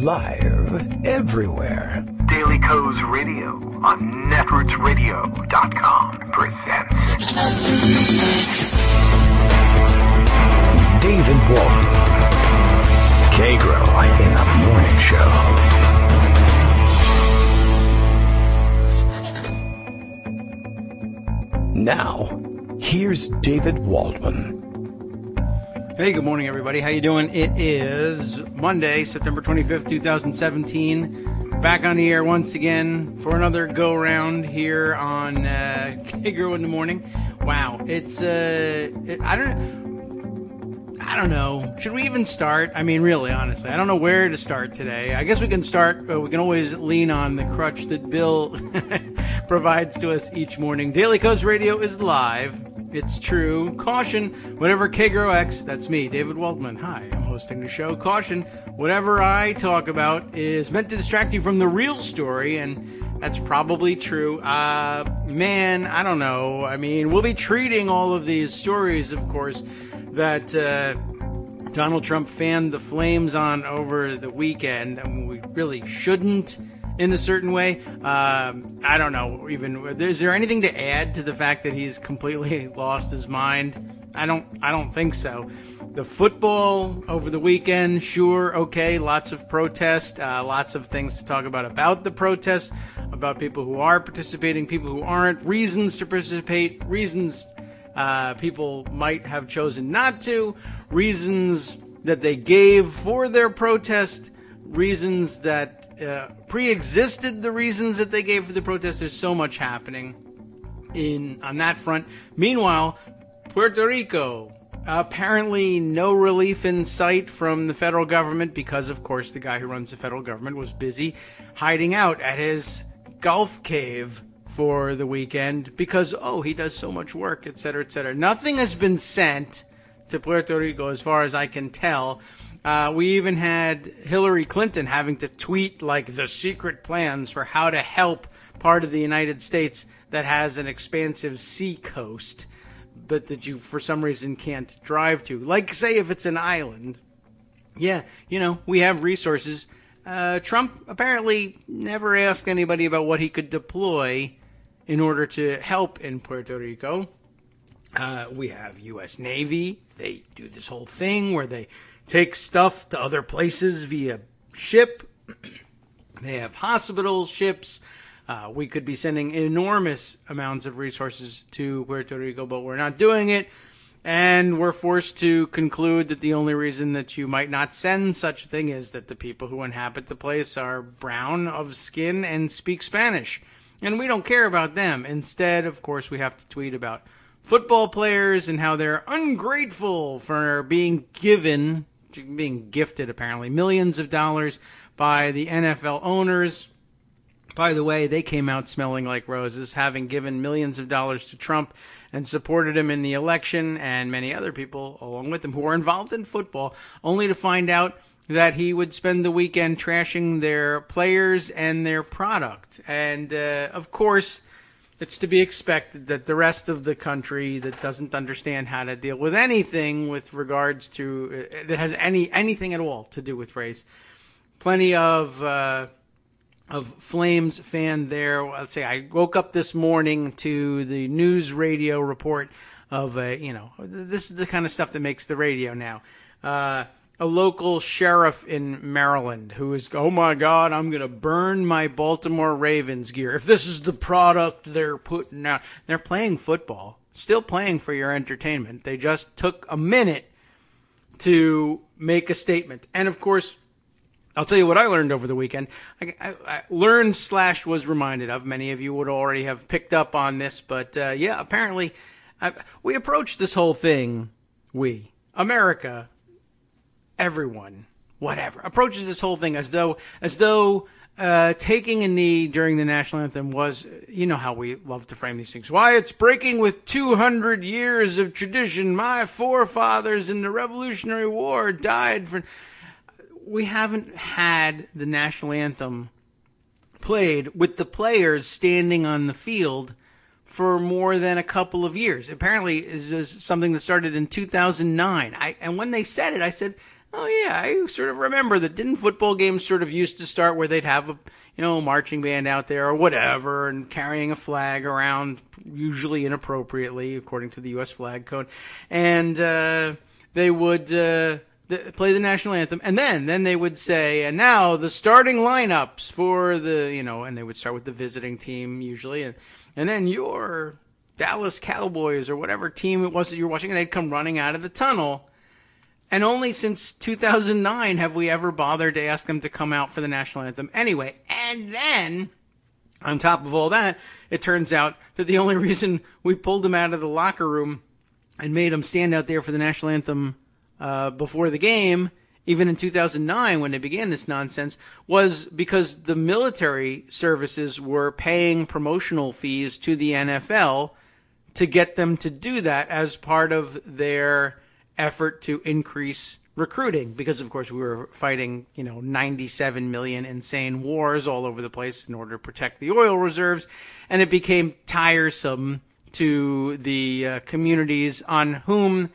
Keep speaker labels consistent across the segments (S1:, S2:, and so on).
S1: Live everywhere.
S2: Daily Co's Radio on netrootsradio.com presents
S1: David Waldman. Kagro in the Morning Show. Now, here's David Waldman.
S3: Hey, good morning, everybody. How you doing? It is Monday, September 25th, 2017. Back on the air once again for another go-round here on Kagro in the Morning. Wow, it's, I don't know. Should we even start? I mean, really, honestly, I don't know where to start today. I guess we can start, we can always lean on the crutch that Bill provides to us each morning. Daily Co's Radio is live. It's true. Caution, whatever Kagro X, that's me, David Waldman. Hi, I'm hosting the show. Caution, whatever I talk about is meant to distract you from the real story, and that's probably true. Man, I don't know. I mean, we'll be treating all of these stories, of course, that Donald Trump fanned the flames on over the weekend. I mean, we really shouldn't in a certain way. I don't know. Even is there anything to add to the fact that he's completely lost his mind? I don't think so. The football over the weekend, sure, okay, lots of protest, lots of things to talk about the protests, about people who are participating, people who aren't, reasons to participate, reasons people might have chosen not to, reasons that they gave for their protest, reasons that pre-existed the reasons that they gave for the protest. There's so much happening on that front. Meanwhile, Puerto Rico, apparently no relief in sight from the federal government because, of course, the guy who runs the federal government was busy hiding out at his Gulf cave for the weekend because, he does so much work, etc., etc. Nothing has been sent to Puerto Rico as far as I can tell. We even had Hillary Clinton having to tweet like the secret plans for how to help part of the United States that has an expansive sea coast, but that you for some reason can't drive to. Like, say, if it's an island. Yeah, we have resources. Trump apparently never asked anybody about what he could deploy in order to help in Puerto Rico. We have U.S. Navy. They do this whole thing where they take stuff to other places via ship. They have hospital ships. We could be sending enormous amounts of resources to Puerto Rico, but we're not doing it. And we're forced to conclude that the only reason that you might not send such a thing is that the people who inhabit the place are brown of skin and speak Spanish. And we don't care about them. Instead, of course, we have to tweet about football players and how they're ungrateful for being gifted, apparently, millions of dollars by the NFL owners. By the way, they came out smelling like roses, having given millions of dollars to Trump and supported him in the election, and many other people along with him who are involved in football, only to find out that he would spend the weekend trashing their players and their product. And, of course, it's to be expected that the rest of the country that doesn't understand how to deal with anything with regards to that has anything at all to do with race. Plenty of Flames fan there. Let's say I woke up this morning to the news radio report of this is the kind of stuff that makes the radio now. A local sheriff in Maryland who is, oh my God, I'm going to burn my Baltimore Ravens gear. If this is the product they're putting out, they're playing football, still playing for your entertainment. They just took a minute to make a statement. And of course, I'll tell you what I learned over the weekend. I learned / was reminded of. Many of you would already have picked up on this, but apparently we approached this whole thing, America, everyone, whatever, approaches this whole thing as though taking a knee during the national anthem was, how we love to frame these things. Why, it's breaking with 200 years of tradition. My forefathers in the Revolutionary War died for... We haven't had the national anthem played with the players standing on the field for more than a couple of years. Apparently, it's just something that started in 2009. And when they said it, I said, Oh, yeah, I sort of remember that. Didn't football games sort of used to start where they'd have a, marching band out there or whatever and carrying a flag around, usually inappropriately, according to the U.S. flag code. And they would play the national anthem. And then they would say, and now the starting lineups for the, and they would start with the visiting team usually. And then your Dallas Cowboys or whatever team it was that you were watching, and they'd come running out of the tunnel. And only since 2009 have we ever bothered to ask them to come out for the national anthem anyway. And then, on top of all that, it turns out that the only reason we pulled them out of the locker room and made them stand out there for the national anthem before the game, even in 2009 when they began this nonsense, was because the military services were paying promotional fees to the NFL to get them to do that as part of their effort to increase recruiting, because of course we were fighting 97 million insane wars all over the place in order to protect the oil reserves, and it became tiresome to the communities on whom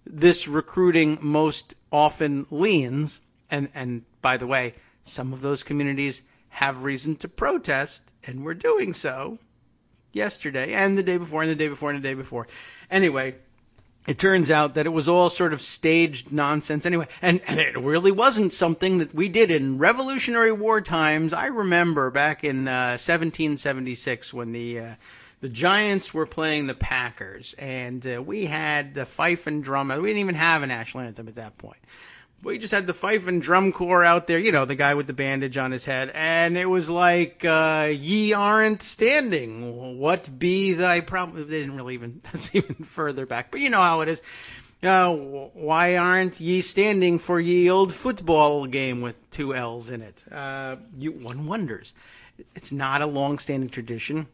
S3: this recruiting most often leans, and by the way, some of those communities have reason to protest, and were doing so yesterday and the day before and the day before and the day before. Anyway, it turns out that it was all sort of staged nonsense anyway. And it really wasn't something that we did in Revolutionary War times. I remember back in 1776 when the Giants were playing the Packers, and we had the fife and drum. We didn't even have a national anthem at that point. We just had the fife and drum corps out there, the guy with the bandage on his head, and it was like, ye aren't standing. What be thy problem? They didn't really even, that's even further back, but you know how it is. Why aren't ye standing for ye old football game with 2 L's in it? One wonders. It's not a long-standing tradition.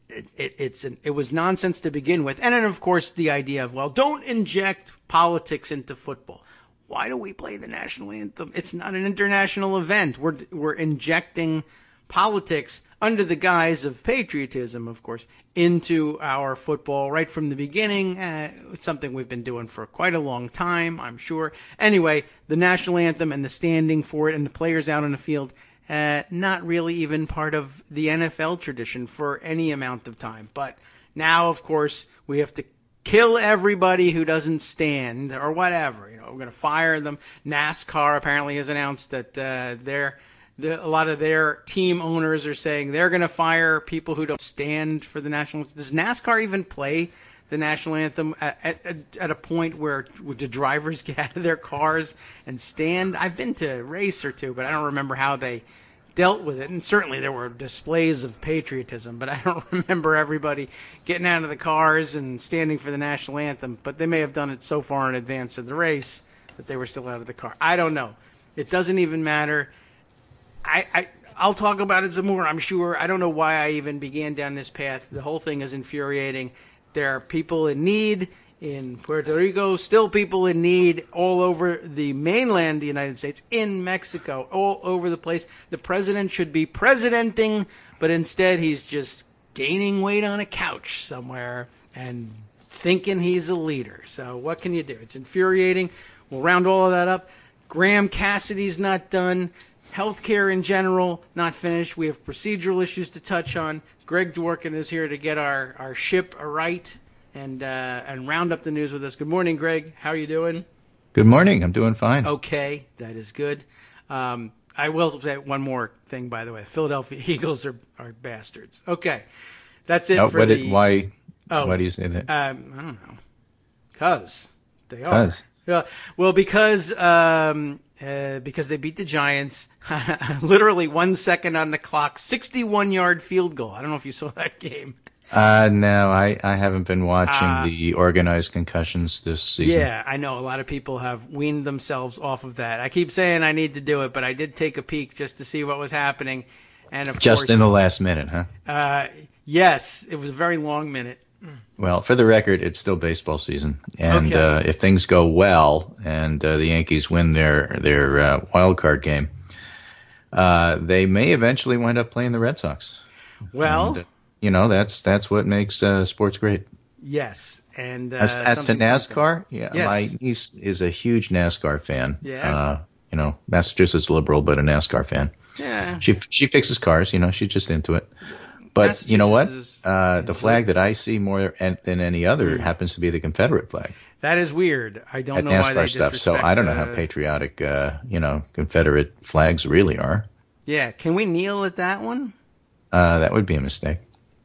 S3: It was nonsense to begin with. And then, of course, the idea of, don't inject politics into football. Why do we play the national anthem? It's not an international event. We're injecting politics under the guise of patriotism, of course, into our football right from the beginning. It's something we've been doing for quite a long time, I'm sure. Anyway, the national anthem and the standing for it and the players out on the field, not really even part of the NFL tradition for any amount of time. But now, of course, we have to kill everybody who doesn't stand or whatever. We're going to fire them. NASCAR apparently has announced that a lot of their team owners are saying they're going to fire people who don't stand for the national anthem. Does NASCAR even play the national anthem at a point where the drivers get out of their cars and stand? I've been to a race or two, but I don't remember how they dealt with it. And certainly there were displays of patriotism, but I don't remember everybody getting out of the cars and standing for the national anthem. But they may have done it so far in advance of the race that they were still out of the car. I don't know. It doesn't even matter. I'll talk about it some more, I'm sure. I don't know why I even began down this path. The whole thing is infuriating. There are people in need in Puerto Rico, still people in need all over the mainland of the United States, in Mexico, all over the place. The president should be presidenting, but instead he's just gaining weight on a couch somewhere and thinking he's a leader. So what can you do? It's infuriating. We'll round all of that up. Graham Cassidy's not done. Healthcare in general, not finished. We have procedural issues to touch on. Greg Dworkin is here to get our ship aright and round up the news with us. Good morning, Greg. How are you doing?
S4: Good morning. I'm doing fine.
S3: Okay, that is good. I will say one more thing, by the way. Philadelphia Eagles are bastards. Okay, that's it for
S4: why do you say that?
S3: I don't know. Because they are. Well, because they beat the Giants, literally 1 second on the clock, 61-yard field goal. I don't know if you saw that game.
S4: No, I haven't been watching the organized concussions this season.
S3: Yeah, I know. A lot of people have weaned themselves off of that. I keep saying I need to do it, but I did take a peek just to see what was happening. And of
S4: just
S3: course,
S4: in the last minute, huh?
S3: Yes, it was a very long minute.
S4: Well, for the record, it's still baseball season, and if things go well and the Yankees win their wild card game, they may eventually wind up playing the Red Sox.
S3: Well,
S4: and, that's what makes sports great.
S3: Yes, and
S4: as to
S3: something.
S4: NASCAR, yeah,
S3: Yes.
S4: my niece is a huge NASCAR fan.
S3: Yeah.
S4: Massachusetts liberal, but a NASCAR fan.
S3: Yeah.
S4: She fixes cars, she's just into it. But you know what? The flag that I see more than any other happens to be the Confederate flag.
S3: That is weird. I don't
S4: at
S3: know
S4: NASCAR
S3: why they
S4: stuff.
S3: disrespect.
S4: So I don't know how patriotic, Confederate flags really are.
S3: Yeah. Can we kneel at that one?
S4: That would be a mistake.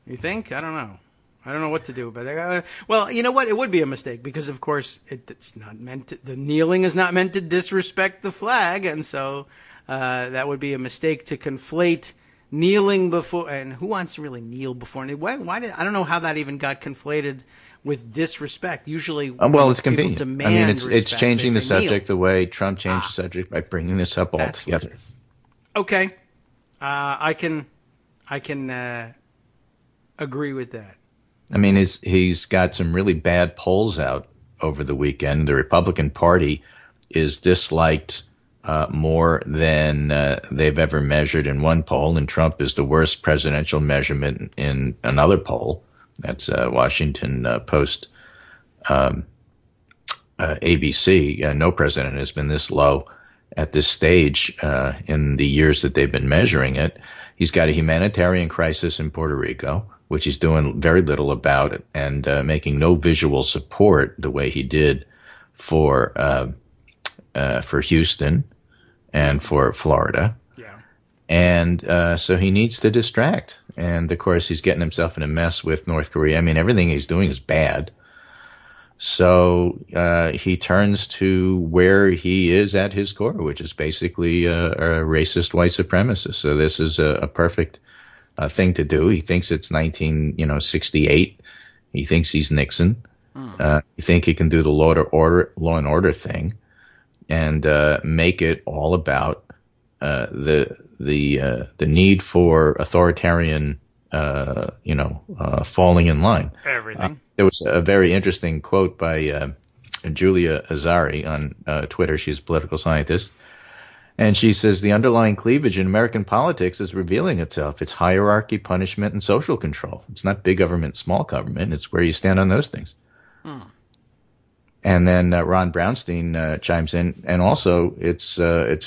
S3: You think? I don't know. I don't know what to do about that. Well, you know what? It would be a mistake because, of course, it's not meant to, the kneeling is not meant to disrespect the flag, and so that would be a mistake to conflate kneeling before. And who wants to really kneel before? Why did I don't know how that even got conflated with disrespect. Usually,
S4: well, it's convenient.
S3: Demand
S4: I mean, it's
S3: respect,
S4: changing the subject
S3: kneel.
S4: the way Trump changed the subject by bringing this up all together.
S3: Okay, I can agree with that.
S4: I mean, he's got some really bad polls out over the weekend. The Republican Party is disliked more than they've ever measured in one poll, and Trump is the worst presidential measurement in another poll. That's Washington Post, ABC. No president has been this low at this stage in the years that they've been measuring it. He's got a humanitarian crisis in Puerto Rico, which he's doing very little about, and making no visual support the way he did for Houston and for Florida.
S3: Yeah.
S4: And so he needs to distract. And, of course, he's getting himself in a mess with North Korea. I mean, everything he's doing is bad. So he turns to where he is at his core, which is basically a racist white supremacist. So this is a perfect thing to do. He thinks it's 1968. He thinks he's Nixon. He think he can do the law and order thing, and make it all about the need for authoritarian, falling in line.
S3: Everything.
S4: There was a very interesting quote by Julia Azari on Twitter. She's a political scientist. And she says the underlying cleavage in American politics is revealing itself. It's hierarchy, punishment, and social control. It's not big government, small government. It's where you stand on those things. And then Ron Brownstein chimes in, and also it's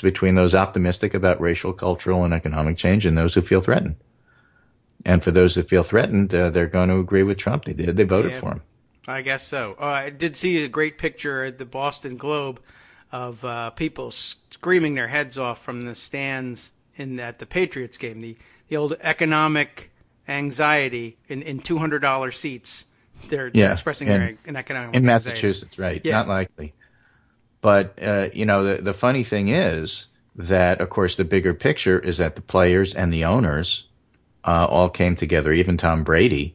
S4: between those optimistic about racial, cultural, and economic change and those who feel threatened. And for those that feel threatened, they're going to agree with Trump. They did. They voted for him.
S3: I guess so. I did see a great picture at the Boston Globe of people screaming their heads off from the stands at the Patriots game. The old economic anxiety in $200 seats. They're expressing their economic
S4: in
S3: anxiety.
S4: Massachusetts, right? Yeah. Not likely. But the funny thing is that, of course, the bigger picture is that the players and the owners all came together. Even Tom Brady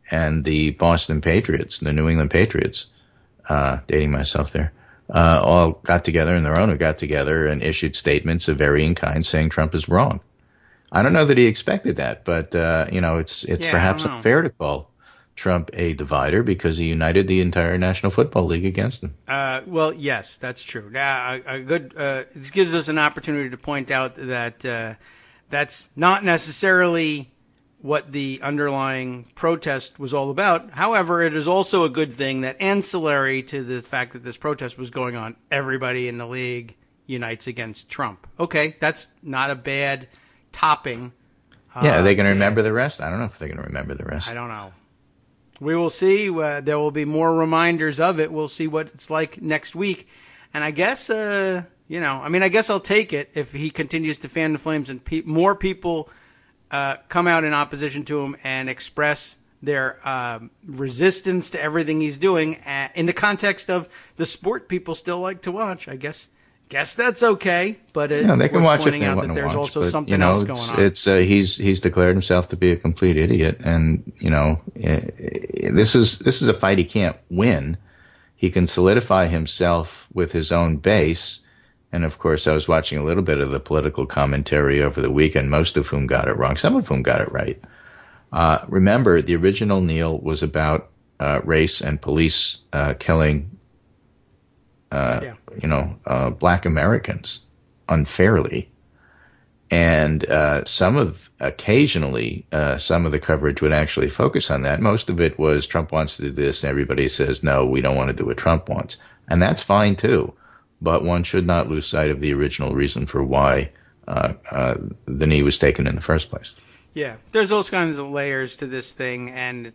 S4: and the Boston Patriots, the New England Patriots, dating myself there, all got together, and their owner got together and issued statements of varying kinds saying Trump is wrong. I don't know that he expected that, but it's perhaps unfair to call Trump a divider because he united the entire National Football League against him.
S3: Well, yes, that's true. Now, this gives us an opportunity to point out that that's not necessarily what the underlying protest was all about. However, it is also a good thing that ancillary to the fact that this protest was going on, everybody in the league unites against Trump. Okay, that's not a bad topping.
S4: Yeah, are they going to remember the rest? I don't know if they're going to remember the rest.
S3: I don't know. We will see. There will be more reminders of it. We'll see what it's like next week. And I guess, I guess I'll take it if he continues to fan the flames and more people come out in opposition to him and express their resistance to everything he's doing in the context of the sport people still like to watch. I guess that's okay, but they
S4: can watch if they
S3: out
S4: want
S3: that
S4: to
S3: there's
S4: watch.
S3: Also
S4: but,
S3: something else going on.
S4: It's he's declared himself to be a complete idiot, and this is a fight he can't win. He can solidify himself with his own base, and of course, I was watching a little bit of the political commentary over the weekend, most of whom got it wrong, some of whom got it right. Remember, the original Neil was about race and police killing. Black Americans unfairly. And occasionally, some of the coverage would actually focus on that. Most of it was Trump wants to do this, and everybody says, no, we don't want to do what Trump wants. And that's fine, too. But one should not lose sight of the original reason for why the knee was taken in the first place.
S3: Yeah, there's those kinds of layers to this thing, and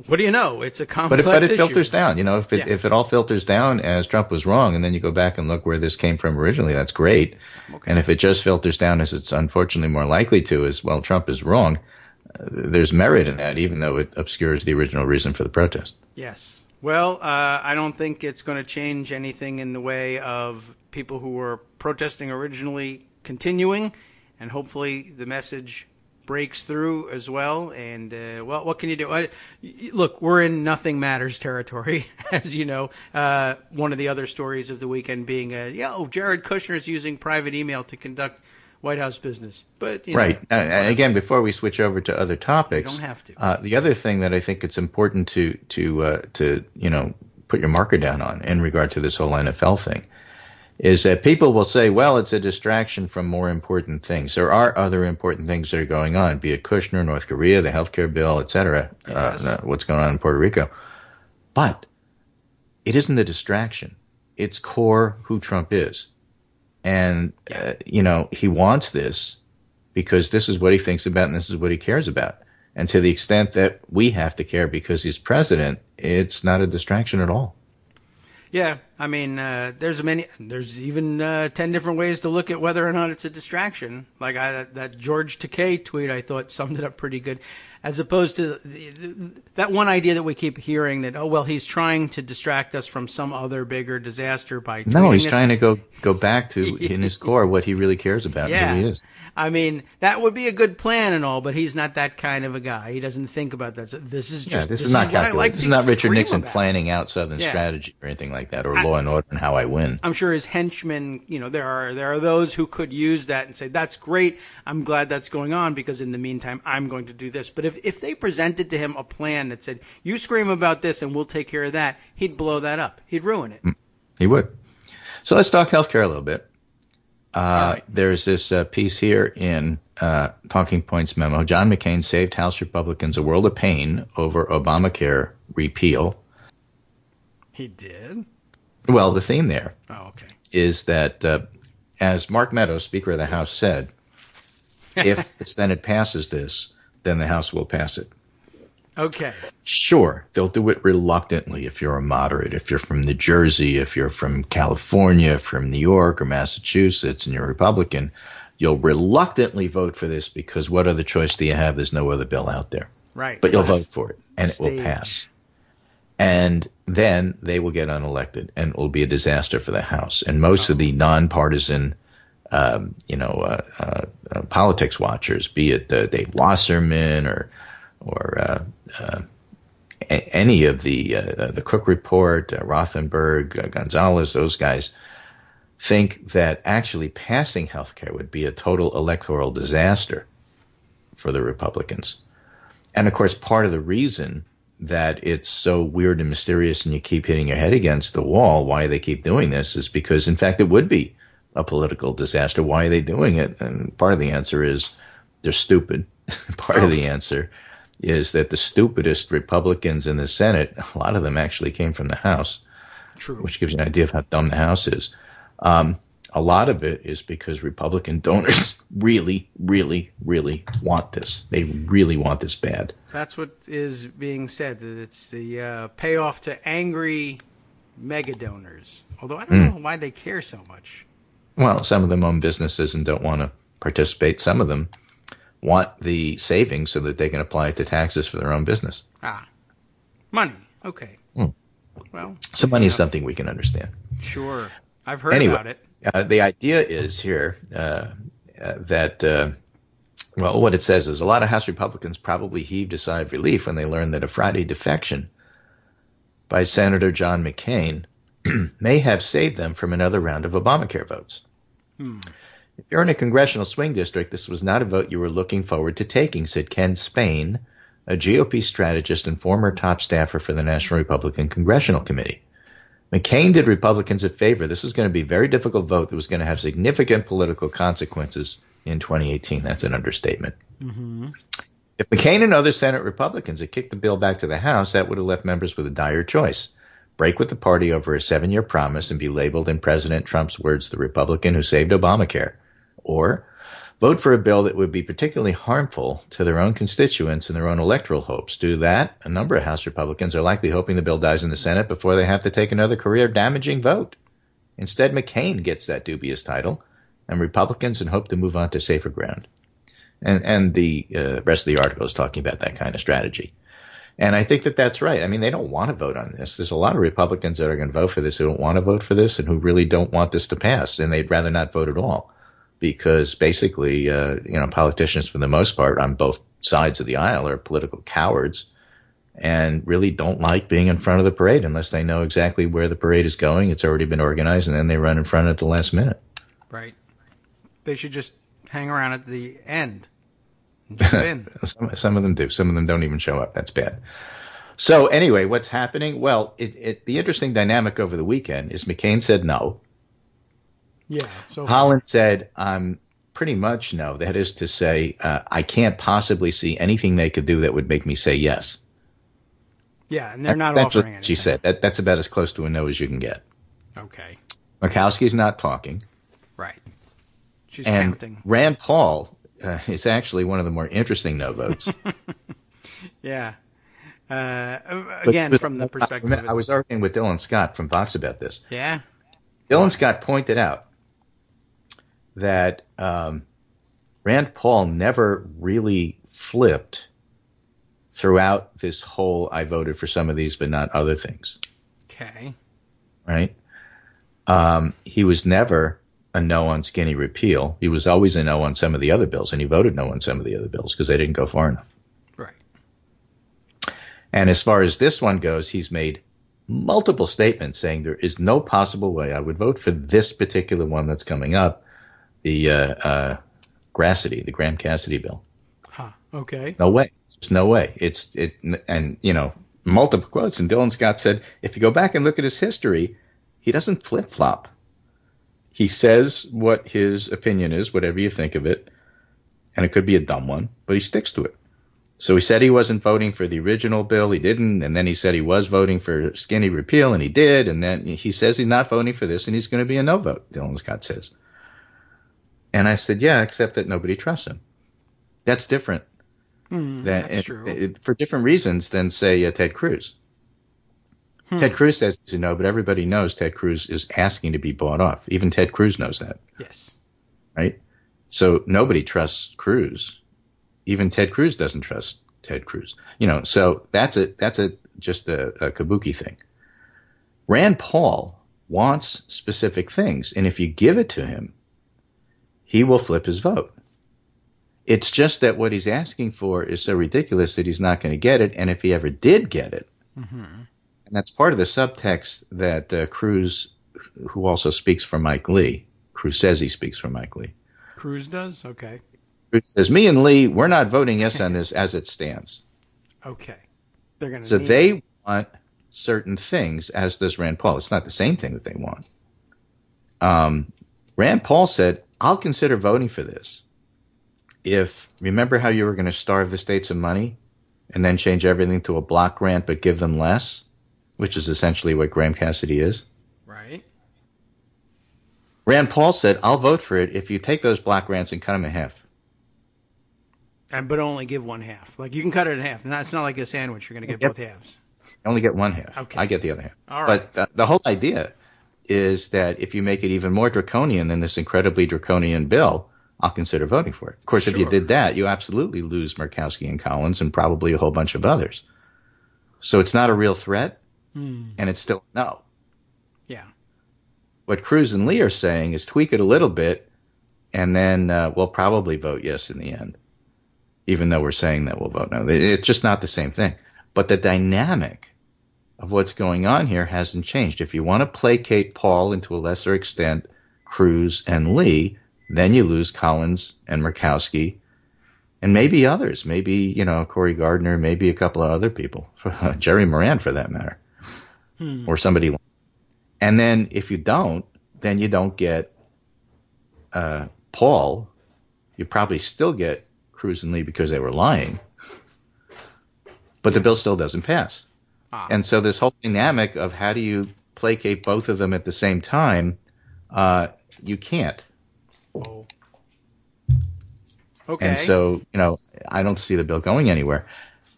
S3: what do you know? It's a complex issue.
S4: But it filters down. If it all filters down as Trump was wrong, and then you go back and look where this came from originally, that's great. Okay. And if it just filters down as it's unfortunately more likely to, as well, Trump is wrong, there's merit in that, even though it obscures the original reason for the protest.
S3: Yes. Well, I don't think it's going to change anything in the way of people who were protesting originally continuing, and hopefully the message breaks through as well. And, well, what can you do? Look, we're in nothing matters territory, as you know. One of the other stories of the weekend being, Jared Kushner is using private email to conduct White House business. But
S4: right. And again, before we switch over to other topics,
S3: you don't have to.
S4: The other thing that I think it's important to put your marker down on in regard to this whole NFL thing is that people will say, well, it's a distraction from more important things. There are other important things that are going on, be it Kushner, North Korea, the healthcare bill, et cetera,
S3: yes.
S4: What's going on in Puerto Rico. But it isn't a distraction. It's core who Trump is. And, he wants this because this is what he thinks about and this is what he cares about. And to the extent that we have to care because he's president, it's not a distraction at all.
S3: Yeah, I mean, there's even 10 different ways to look at whether or not it's a distraction. Like that George Takei tweet, I thought summed it up pretty good, as opposed to that one idea that we keep hearing that, he's trying to distract us from some other bigger disaster by tweeting
S4: No, he's
S3: this.
S4: trying to go back to, in his core, what he really cares about and who he is.
S3: I mean, that would be a good plan and all, but he's not that kind of a guy. He doesn't think about that. So this is
S4: not
S3: calculated.
S4: Like this is not Richard Nixon planning out Southern strategy or anything like that, or Law and Order and How I Win.
S3: I'm sure his henchmen, there are those who could use that and say, that's great. I'm glad that's going on because in the meantime, I'm going to do this. But if they presented to him a plan that said, you scream about this and we'll take care of that, he'd blow that up. He'd ruin it.
S4: He would. So let's talk healthcare a little bit.
S3: Right.
S4: There's this piece here in Talking Points memo. John McCain saved House Republicans a world of pain over Obamacare repeal.
S3: He did?
S4: Well, the theme there
S3: is
S4: that, as Mark Meadows, Speaker of the House, said, if the Senate passes this, then the House will pass it.
S3: Okay.
S4: Sure, they'll do it reluctantly if you're a moderate, if you're from New Jersey, if you're from California, from New York or Massachusetts, and you're a Republican, you'll reluctantly vote for this because what other choice do you have? There's no other bill out there.
S3: Right.
S4: But you'll vote for it, and it will pass. And then they will get unelected, and it will be a disaster for the House. And most of the nonpartisan, politics watchers, be it Dave Wasserman or any of the Cook Report, Rothenberg, Gonzalez, those guys think that actually passing health care would be a total electoral disaster for the Republicans. And, of course, part of the reason that it's so weird and mysterious and you keep hitting your head against the wall, why they keep doing this, is because, in fact, it would be a political disaster. Why are they doing it? And part of the answer is they're stupid. Part of the answer is that the stupidest Republicans in the Senate, a lot of them actually came from the House, which gives you an idea of how dumb the House is. A lot of it is because Republican donors really, really, really want this. They really want this bad.
S3: That's what is being said, that it's the payoff to angry mega donors. Although I don't know why they care so much.
S4: Well, some of them own businesses and don't want to participate. Some of them want the savings so that they can apply it to taxes for their own business.
S3: Money. Okay. Well,
S4: so money is something we can understand.
S3: Sure. I've heard about it.
S4: The idea is here that, what it says is a lot of House Republicans probably heaved a sigh of relief when they learned that a Friday defection by Senator John McCain may have saved them from another round of Obamacare votes. If you're in a congressional swing district, this was not a vote you were looking forward to taking, said Ken Spain, a GOP strategist and former top staffer for the National Republican Congressional Committee. McCain did Republicans a favor. This was going to be a very difficult vote that was going to have significant political consequences in 2018. That's an understatement. If McCain and other Senate Republicans had kicked the bill back to the House, that would have left members with a dire choice. Break with the party over a 7-year promise and be labeled, in President Trump's words, the Republican who saved Obamacare. Or vote for a bill that would be particularly harmful to their own constituents and their own electoral hopes. Do that, a number of House Republicans are likely hoping the bill dies in the Senate before they have to take another career-damaging vote. Instead, McCain gets that dubious title, and Republicans can hope to move on to safer ground. And the rest of the article is talking about that kind of strategy. And I think that that's right. I mean, they don't want to vote on this. There's a lot of Republicans that are going to vote for this who don't want to vote for this and who really don't want this to pass, and they'd rather not vote at all because basically, politicians for the most part on both sides of the aisle are political cowards and really don't like being in front of the parade unless they know exactly where the parade is going. It's already been organized, and then they run in front at the last minute.
S3: Right. They should just hang around at the end. Jump in.
S4: Some of them do. Some of them don't even show up. That's bad. So anyway, what's happening? Well, the interesting dynamic over the weekend is McCain said no.
S3: Yeah. So
S4: Holland said, pretty much no. That is to say, I can't possibly see anything they could do that would make me say yes.
S3: Yeah, and they're not
S4: that's
S3: offering
S4: what
S3: anything.
S4: she said. That's about as close to a no as you can get.
S3: Okay.
S4: Murkowski's not talking.
S3: Right. She's
S4: and
S3: counting.
S4: Rand Paul is actually one of the more interesting no votes.
S3: Yeah. Again, from the perspective
S4: I was arguing with Dylan Scott from Vox about this.
S3: Yeah.
S4: Dylan Scott pointed out that Rand Paul never really flipped throughout this whole I voted for some of these but not other things.
S3: Okay.
S4: Right? He was never a no on skinny repeal. He was always a no on some of the other bills, and he voted no on some of the other bills because they didn't go far enough.
S3: Right.
S4: And as far as this one goes, he's made multiple statements saying there is no possible way I would vote for this particular one that's coming up, the Graham Cassidy bill.
S3: Huh. Okay.
S4: No way. There's no way. And multiple quotes. And Dylan Scott said, if you go back and look at his history, he doesn't flip-flop. He says what his opinion is, whatever you think of it, and it could be a dumb one, but he sticks to it. So he said he wasn't voting for the original bill, he didn't, and then he said he was voting for skinny repeal, and he did, and then he says he's not voting for this, and he's going to be a no vote, Dylan Scott says. And I said, yeah, except that nobody trusts him. That's different.
S3: That's true.
S4: For different reasons than, say, Ted Cruz. Ted Cruz says he's a no, but everybody knows Ted Cruz is asking to be bought off. Even Ted Cruz knows that.
S3: Yes.
S4: Right? So nobody trusts Cruz. Even Ted Cruz doesn't trust Ted Cruz. So that's just a kabuki thing. Rand Paul wants specific things, and if you give it to him, he will flip his vote. It's just that what he's asking for is so ridiculous that he's not going to get it, and if he ever did get it, and that's part of the subtext that Cruz, who also speaks for Mike Lee, Cruz says he speaks for Mike Lee.
S3: Cruz does? Okay.
S4: Cruz says, me and Lee, we're not voting yes on this as it stands.
S3: Okay. They're going to.
S4: So they want certain things, as does Rand Paul. It's not the same thing that they want. Rand Paul said, I'll consider voting for this remember how you were going to starve the states of money and then change everything to a block grant but give them less, which is essentially what Graham Cassidy is.
S3: Right.
S4: Rand Paul said, I'll vote for it if you take those block grants and cut them in half.
S3: But only give one half. Like, you can cut it in half. It's not like a sandwich. You're going to get both halves.
S4: I only get one half.
S3: Okay.
S4: I get the other half.
S3: All right.
S4: But the whole idea is that if you make it even more draconian than this incredibly draconian bill, I'll consider voting for it. Of course, If you did that, you absolutely lose Murkowski and Collins and probably a whole bunch of others. So it's not a real threat, and it's still no.
S3: Yeah.
S4: What Cruz and Lee are saying is tweak it a little bit, and then we'll probably vote yes in the end, even though we're saying that we'll vote no. It's just not the same thing. But the dynamic of what's going on here hasn't changed. If you want to placate Paul and to a lesser extent Cruz and Lee, then you lose Collins and Murkowski and maybe others, maybe, Cory Gardner, maybe a couple of other people, Jerry Moran for that matter, or somebody. And then if you don't, then you don't get Paul You probably still get Cruz and Lee because they were lying, but the bill still doesn't pass. And so this whole dynamic of how do you placate both of them at the same time, you can't.
S3: Oh. Okay.
S4: And so, I don't see the bill going anywhere.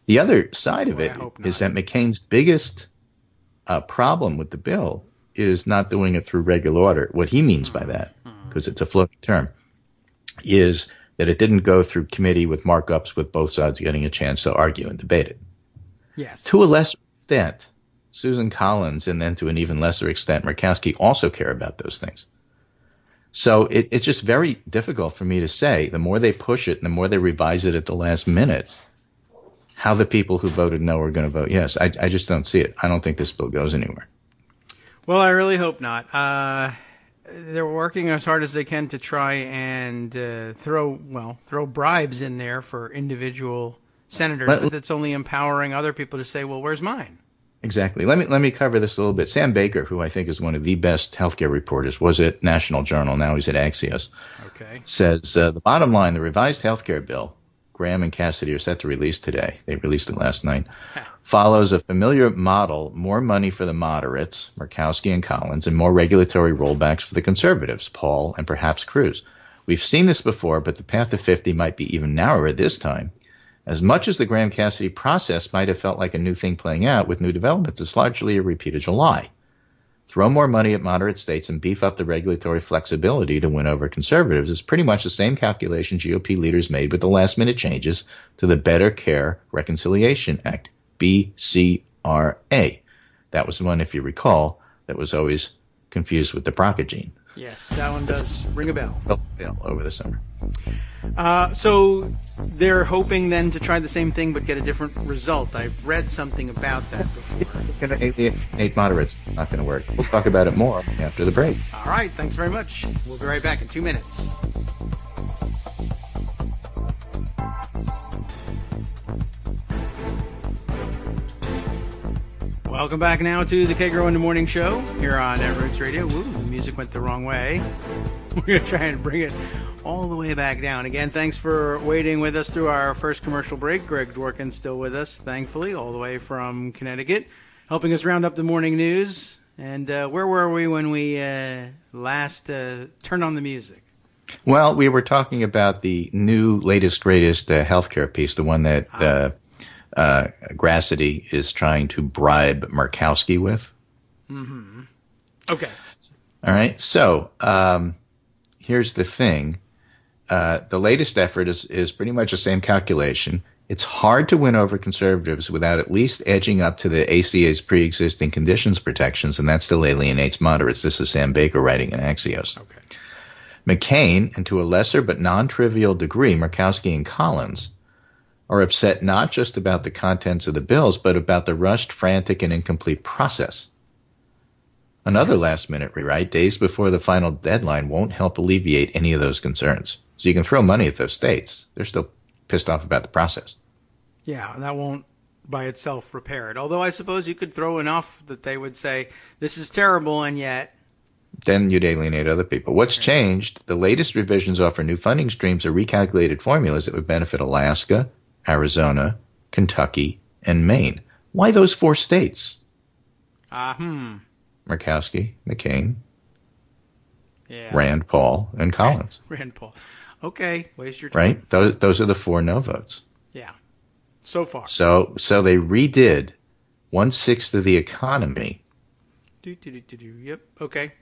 S4: The other side of it is that McCain's biggest problem with the bill is not doing it through regular order. What he means by that, because it's a floating term, is that it didn't go through committee with markups with both sides getting a chance to argue and debate it.
S3: Yes.
S4: To a lesser extent, Susan Collins and then to an even lesser extent Murkowski also care about those things. So it's just very difficult for me to say, the more they push it and the more they revise it at the last minute, how the people who voted no are going to vote yes. I just don't see it. I don't think this bill goes anywhere.
S3: Well, I really hope not. They're working as hard as they can to try and throw bribes in there for individual senators, but that's only empowering other people to say, well, where's mine?
S4: Exactly. Let me cover this a little bit. Sam Baker, who I think is one of the best healthcare reporters, was at National Journal. Now he's at Axios.
S3: Okay.
S4: Says the bottom line: the revised healthcare bill, Graham and Cassidy are set to release today. They released it last night. Follows a familiar model: more money for the moderates, Murkowski and Collins, and more regulatory rollbacks for the conservatives, Paul and perhaps Cruz. We've seen this before, but the path to 50 might be even narrower this time. As much as the Graham-Cassidy process might have felt like a new thing playing out with new developments, it's largely a repeat of July. Throw more money at moderate states and beef up the regulatory flexibility to win over conservatives is pretty much the same calculation GOP leaders made with the last-minute changes to the Better Care Reconciliation Act, BCRA. That was the one, if you recall, that was always confused with the BRCA gene.
S3: Yes, that one does ring a bell.
S4: Over the summer.
S3: So they're hoping then to try the same thing but get a different result. I've read something about that before.
S4: Going to alienate moderates. Not going to work. We'll talk about it more after the break.
S3: All right, thanks very much. We'll be right back in 2 minutes. Welcome back now to the Kagro in the Morning Show here on Roots Radio. Ooh, the music went the wrong way. We're going to try and bring it all the way back down. Again, thanks for waiting with us through our first commercial break. Greg Dworkin's still with us, thankfully, all the way from Connecticut, helping us round up the morning news. And where were we when we last turned on the music?
S4: Well, we were talking about the new, latest, greatest healthcare piece, the one that Grassley is trying to bribe Murkowski with.
S3: Mm-hmm. Okay.
S4: All right. So here's the thing. The latest effort is pretty much the same calculation. It's hard to win over conservatives without at least edging up to the ACA's pre-existing conditions protections, and that still alienates moderates. This is Sam Baker writing in Axios.
S3: Okay.
S4: McCain, and to a lesser but non-trivial degree, Murkowski and Collins, are upset not just about the contents of the bills, but about the rushed, frantic, and incomplete process. Another last-minute rewrite, days before the final deadline, won't help alleviate any of those concerns. So you can throw money at those states. They're still pissed off about the process.
S3: Yeah, that won't by itself repair it. Although I suppose you could throw enough that they would say, this is terrible, and yet...
S4: Then you'd alienate other people. What's changed? The latest revisions offer new funding streams or recalculated formulas that would benefit Alaska, Arizona, Kentucky, and Maine. Why those 4 states? Murkowski, McCain, Rand Paul, and Collins.
S3: Rand Paul. Okay, waste your time.
S4: Right? Those are the 4 no votes.
S3: Yeah, so far.
S4: So they redid 1/6 of the economy.
S3: Yep, okay.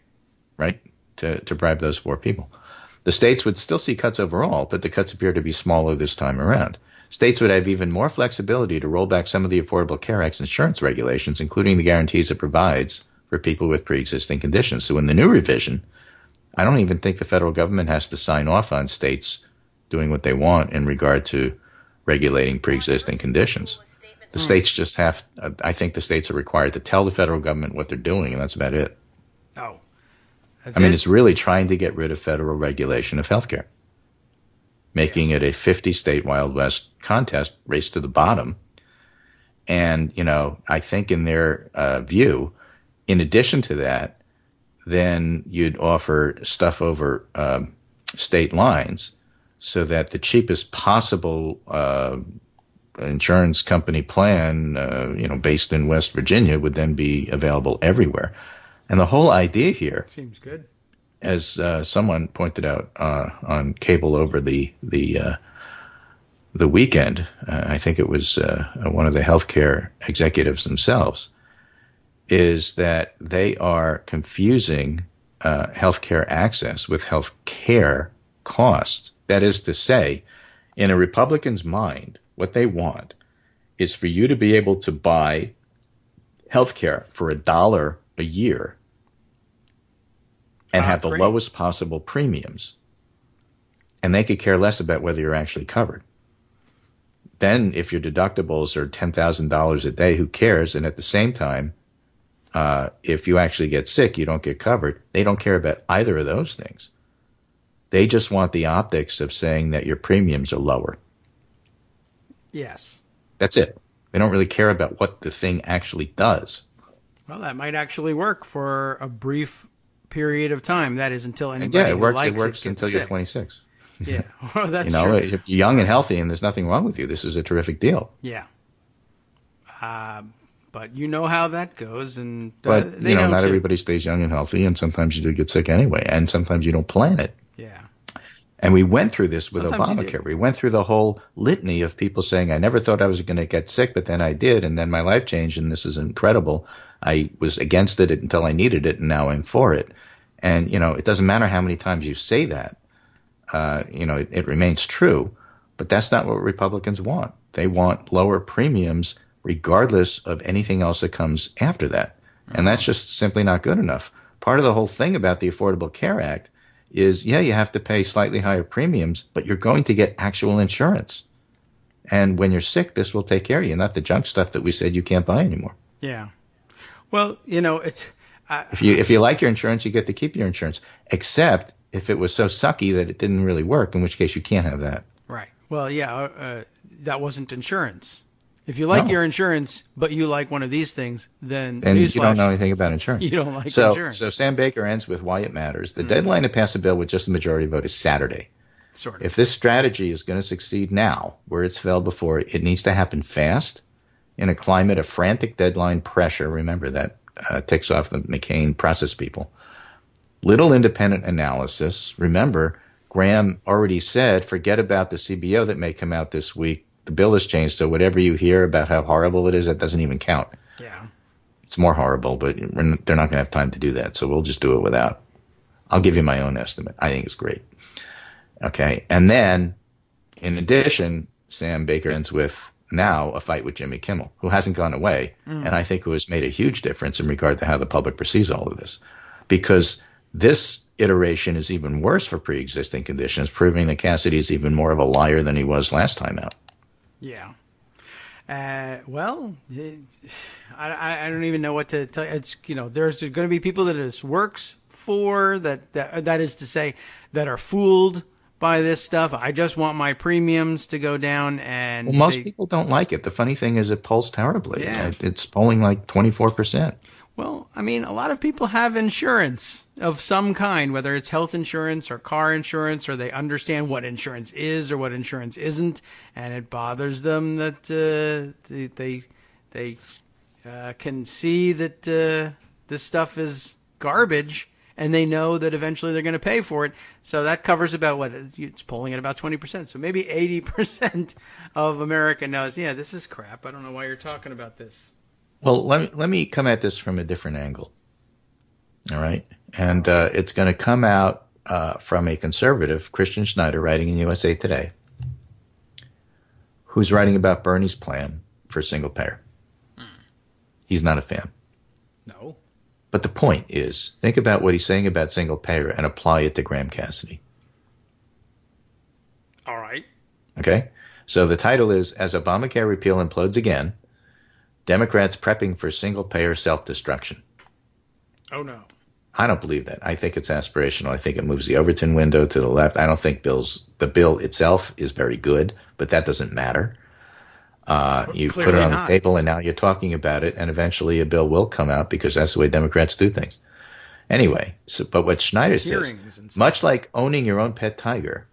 S4: Right? To bribe those 4 people. The states would still see cuts overall, but the cuts appear to be smaller this time around. States would have even more flexibility to roll back some of the Affordable Care Act's insurance regulations, including the guarantees it provides for people with pre-existing conditions. So in the new revision, I don't even think the federal government has to sign off on states doing what they want in regard to regulating pre-existing conditions. The states just have, I think the states are required to tell the federal government what they're doing, and that's about it.
S3: Oh.
S4: It's really trying to get rid of federal regulation of healthcare, making it a 50-state Wild West contest, race to the bottom. And, I think in their view, in addition to that, then you'd offer stuff over state lines so that the cheapest possible insurance company plan, based in West Virginia, would then be available everywhere. And the whole idea here
S3: seems good,
S4: as someone pointed out on cable over the weekend. I think it was one of the healthcare executives themselves, is that they are confusing healthcare access with healthcare costs. That is to say, in a Republican's mind, what they want is for you to be able to buy healthcare for $1 a year and have the lowest possible premiums. And they could care less about whether you're actually covered. Then if your deductibles are $10,000 a day, who cares? And at the same time, if you actually get sick, you don't get covered. They don't care about either of those things. They just want the optics of saying that your premiums are lower.
S3: Yes.
S4: That's it. They don't really care about what the thing actually does.
S3: Well, that might actually work for a brief period of time. That is until anybody who likes it
S4: works until
S3: sick.
S4: You're 26.
S3: Yeah, well, that's true.
S4: If you're young and healthy and there's nothing wrong with you, this is a terrific deal.
S3: Yeah. But you know how that goes, and
S4: but not everybody stays young and healthy, and sometimes you do get sick anyway, and sometimes you don't plan it.
S3: Yeah.
S4: And we went through this with
S3: Sometimes
S4: Obamacare. We went through the whole litany of people saying, I never thought I was going to get sick, but then I did, and then my life changed, and this is incredible. I was against it until I needed it, and now I'm for it. And, it doesn't matter how many times you say that. It remains true, but that's not what Republicans want. They want lower premiums regardless of anything else that comes after that. And that's just simply not good enough. Part of the whole thing about the Affordable Care Act is, you have to pay slightly higher premiums, but you're going to get actual insurance. And when you're sick, this will take care of you, not the junk stuff that we said you can't buy anymore.
S3: Yeah. Well, it's...
S4: If you like your insurance, you get to keep your insurance, except if it was so sucky that it didn't really work, in which case you can't have that.
S3: Right. Well, that wasn't insurance. If you like your insurance, but you like one of these things, then
S4: you don't know anything about insurance.
S3: You don't like insurance.
S4: So Sam Baker ends with why it matters. The deadline to pass a bill with just a majority vote is Saturday.
S3: Sort of.
S4: If this strategy is going to succeed now, where it's failed before, it needs to happen fast in a climate of frantic deadline pressure. Remember that ticks off the McCain process people. Little independent analysis. Remember, Graham already said, forget about the CBO that may come out this week. The bill has changed, so whatever you hear about how horrible it is, that doesn't even count.
S3: Yeah.
S4: It's more horrible, but they're not going to have time to do that, so we'll just do it without. I'll give you my own estimate. I think it's great. Okay, and then, in addition, Sam Baker ends with now a fight with Jimmy Kimmel, who hasn't gone away, and I think who has made a huge difference in regard to how the public perceives all of this. Because this iteration is even worse for pre-existing conditions, proving that Cassidy is even more of a liar than he was last time out.
S3: Yeah. Well, I don't even know what to tell you. It's, there's going to be people that this works for, that is to say, that are fooled by this stuff. I just want my premiums to go down. And
S4: most people don't like it. The funny thing is it polls terribly.
S3: Yeah.
S4: It's polling like 24%.
S3: Well, I mean, a lot of people have insurance of some kind, whether it's health insurance or car insurance, or they understand what insurance is or what insurance isn't, and it bothers them that they can see that this stuff is garbage, and they know that eventually they're going to pay for it. So that covers about it's polling at about 20%. So maybe 80% of America knows, this is crap. I don't know why you're talking about this.
S4: Well, let me come at this from a different angle. All right. And it's going to come out from a conservative, Christian Schneider, writing in USA Today, who's writing about Bernie's plan for single payer. He's not a fan.
S3: No.
S4: But the point is, think about what he's saying about single payer and apply it to Graham Cassidy.
S3: All right.
S4: Okay. So the title is, As Obamacare Repeal Implodes Again, Democrats Prepping for Single-Payer Self-Destruction.
S3: Oh, no.
S4: I don't believe that. I think it's aspirational. I think it moves the Overton window to the left. I don't think the bill itself is very good, but that doesn't matter. You put it on the table, and now you're talking about it, and eventually a bill will come out because that's the way Democrats do things. Anyway, but what Schneider says, much like owning your own pet tiger,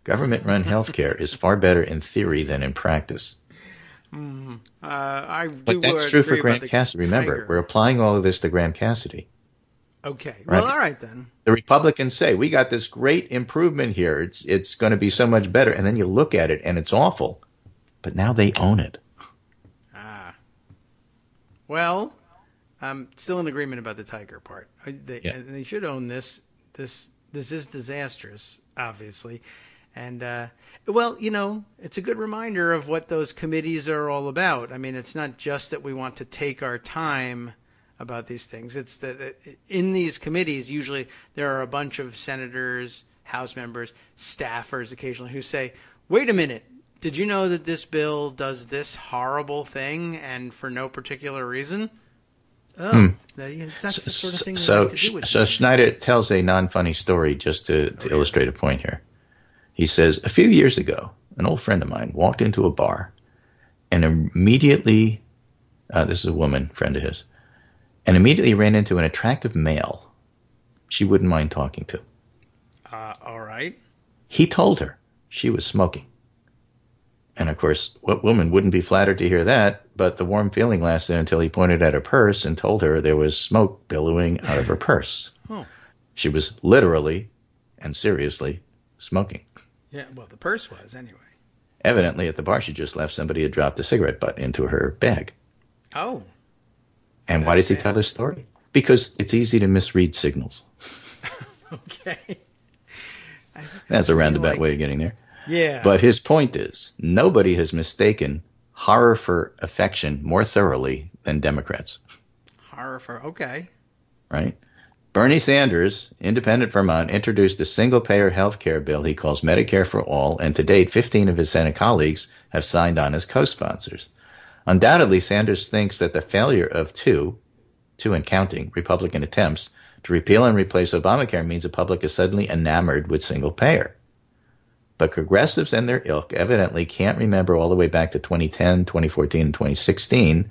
S4: Government-run healthcare is far better in theory than in practice. But that's true for Graham Cassidy. Remember, we're applying all of this to Graham Cassidy.
S3: Okay.
S4: Right?
S3: Well, all right then.
S4: The Republicans say, we got this great improvement here. It's going to be so much better. And then you look at it, and it's awful. But now they own it.
S3: Well, I'm still in agreement about the tiger part. They should own this. This is disastrous, obviously. And, well, it's a good reminder of what those committees are all about. I mean, it's not just that we want to take our time about these things. It's that in these committees, usually there are a bunch of senators, House members, staffers occasionally who say, wait a minute, did you know that this bill does this horrible thing and for no particular reason? Oh, that's the sort of thing we like to do with
S4: So Schneider tells a non-funny story just to illustrate a point here. He says, a few years ago, an old friend of mine walked into a bar and immediately, this is a woman, friend of his, and immediately ran into an attractive male she wouldn't mind talking to.
S3: All right.
S4: He told her she was smoking. And, of course, what woman wouldn't be flattered to hear that? But the warm feeling lasted until he pointed at her purse and told her there was smoke billowing out of her purse.
S3: Oh.
S4: She was literally and seriously smoking.
S3: Yeah, well, the purse was, anyway.
S4: Evidently, at the bar she just left, somebody had dropped a cigarette butt into her bag.
S3: Oh.
S4: And why does he tell this story? Because it's easy to misread signals.
S3: Okay.
S4: That's a roundabout way of getting there.
S3: Yeah.
S4: But his point is, nobody has mistaken horror for affection more thoroughly than Democrats.
S3: Horror for, okay.
S4: Right? Bernie Sanders, independent Vermont, introduced a single-payer health care bill he calls Medicare for All, and to date, 15 of his Senate colleagues have signed on as co-sponsors. Undoubtedly, Sanders thinks that the failure of two and counting, Republican attempts to repeal and replace Obamacare means the public is suddenly enamored with single-payer. But progressives and their ilk evidently can't remember all the way back to 2010, 2014, and 2016,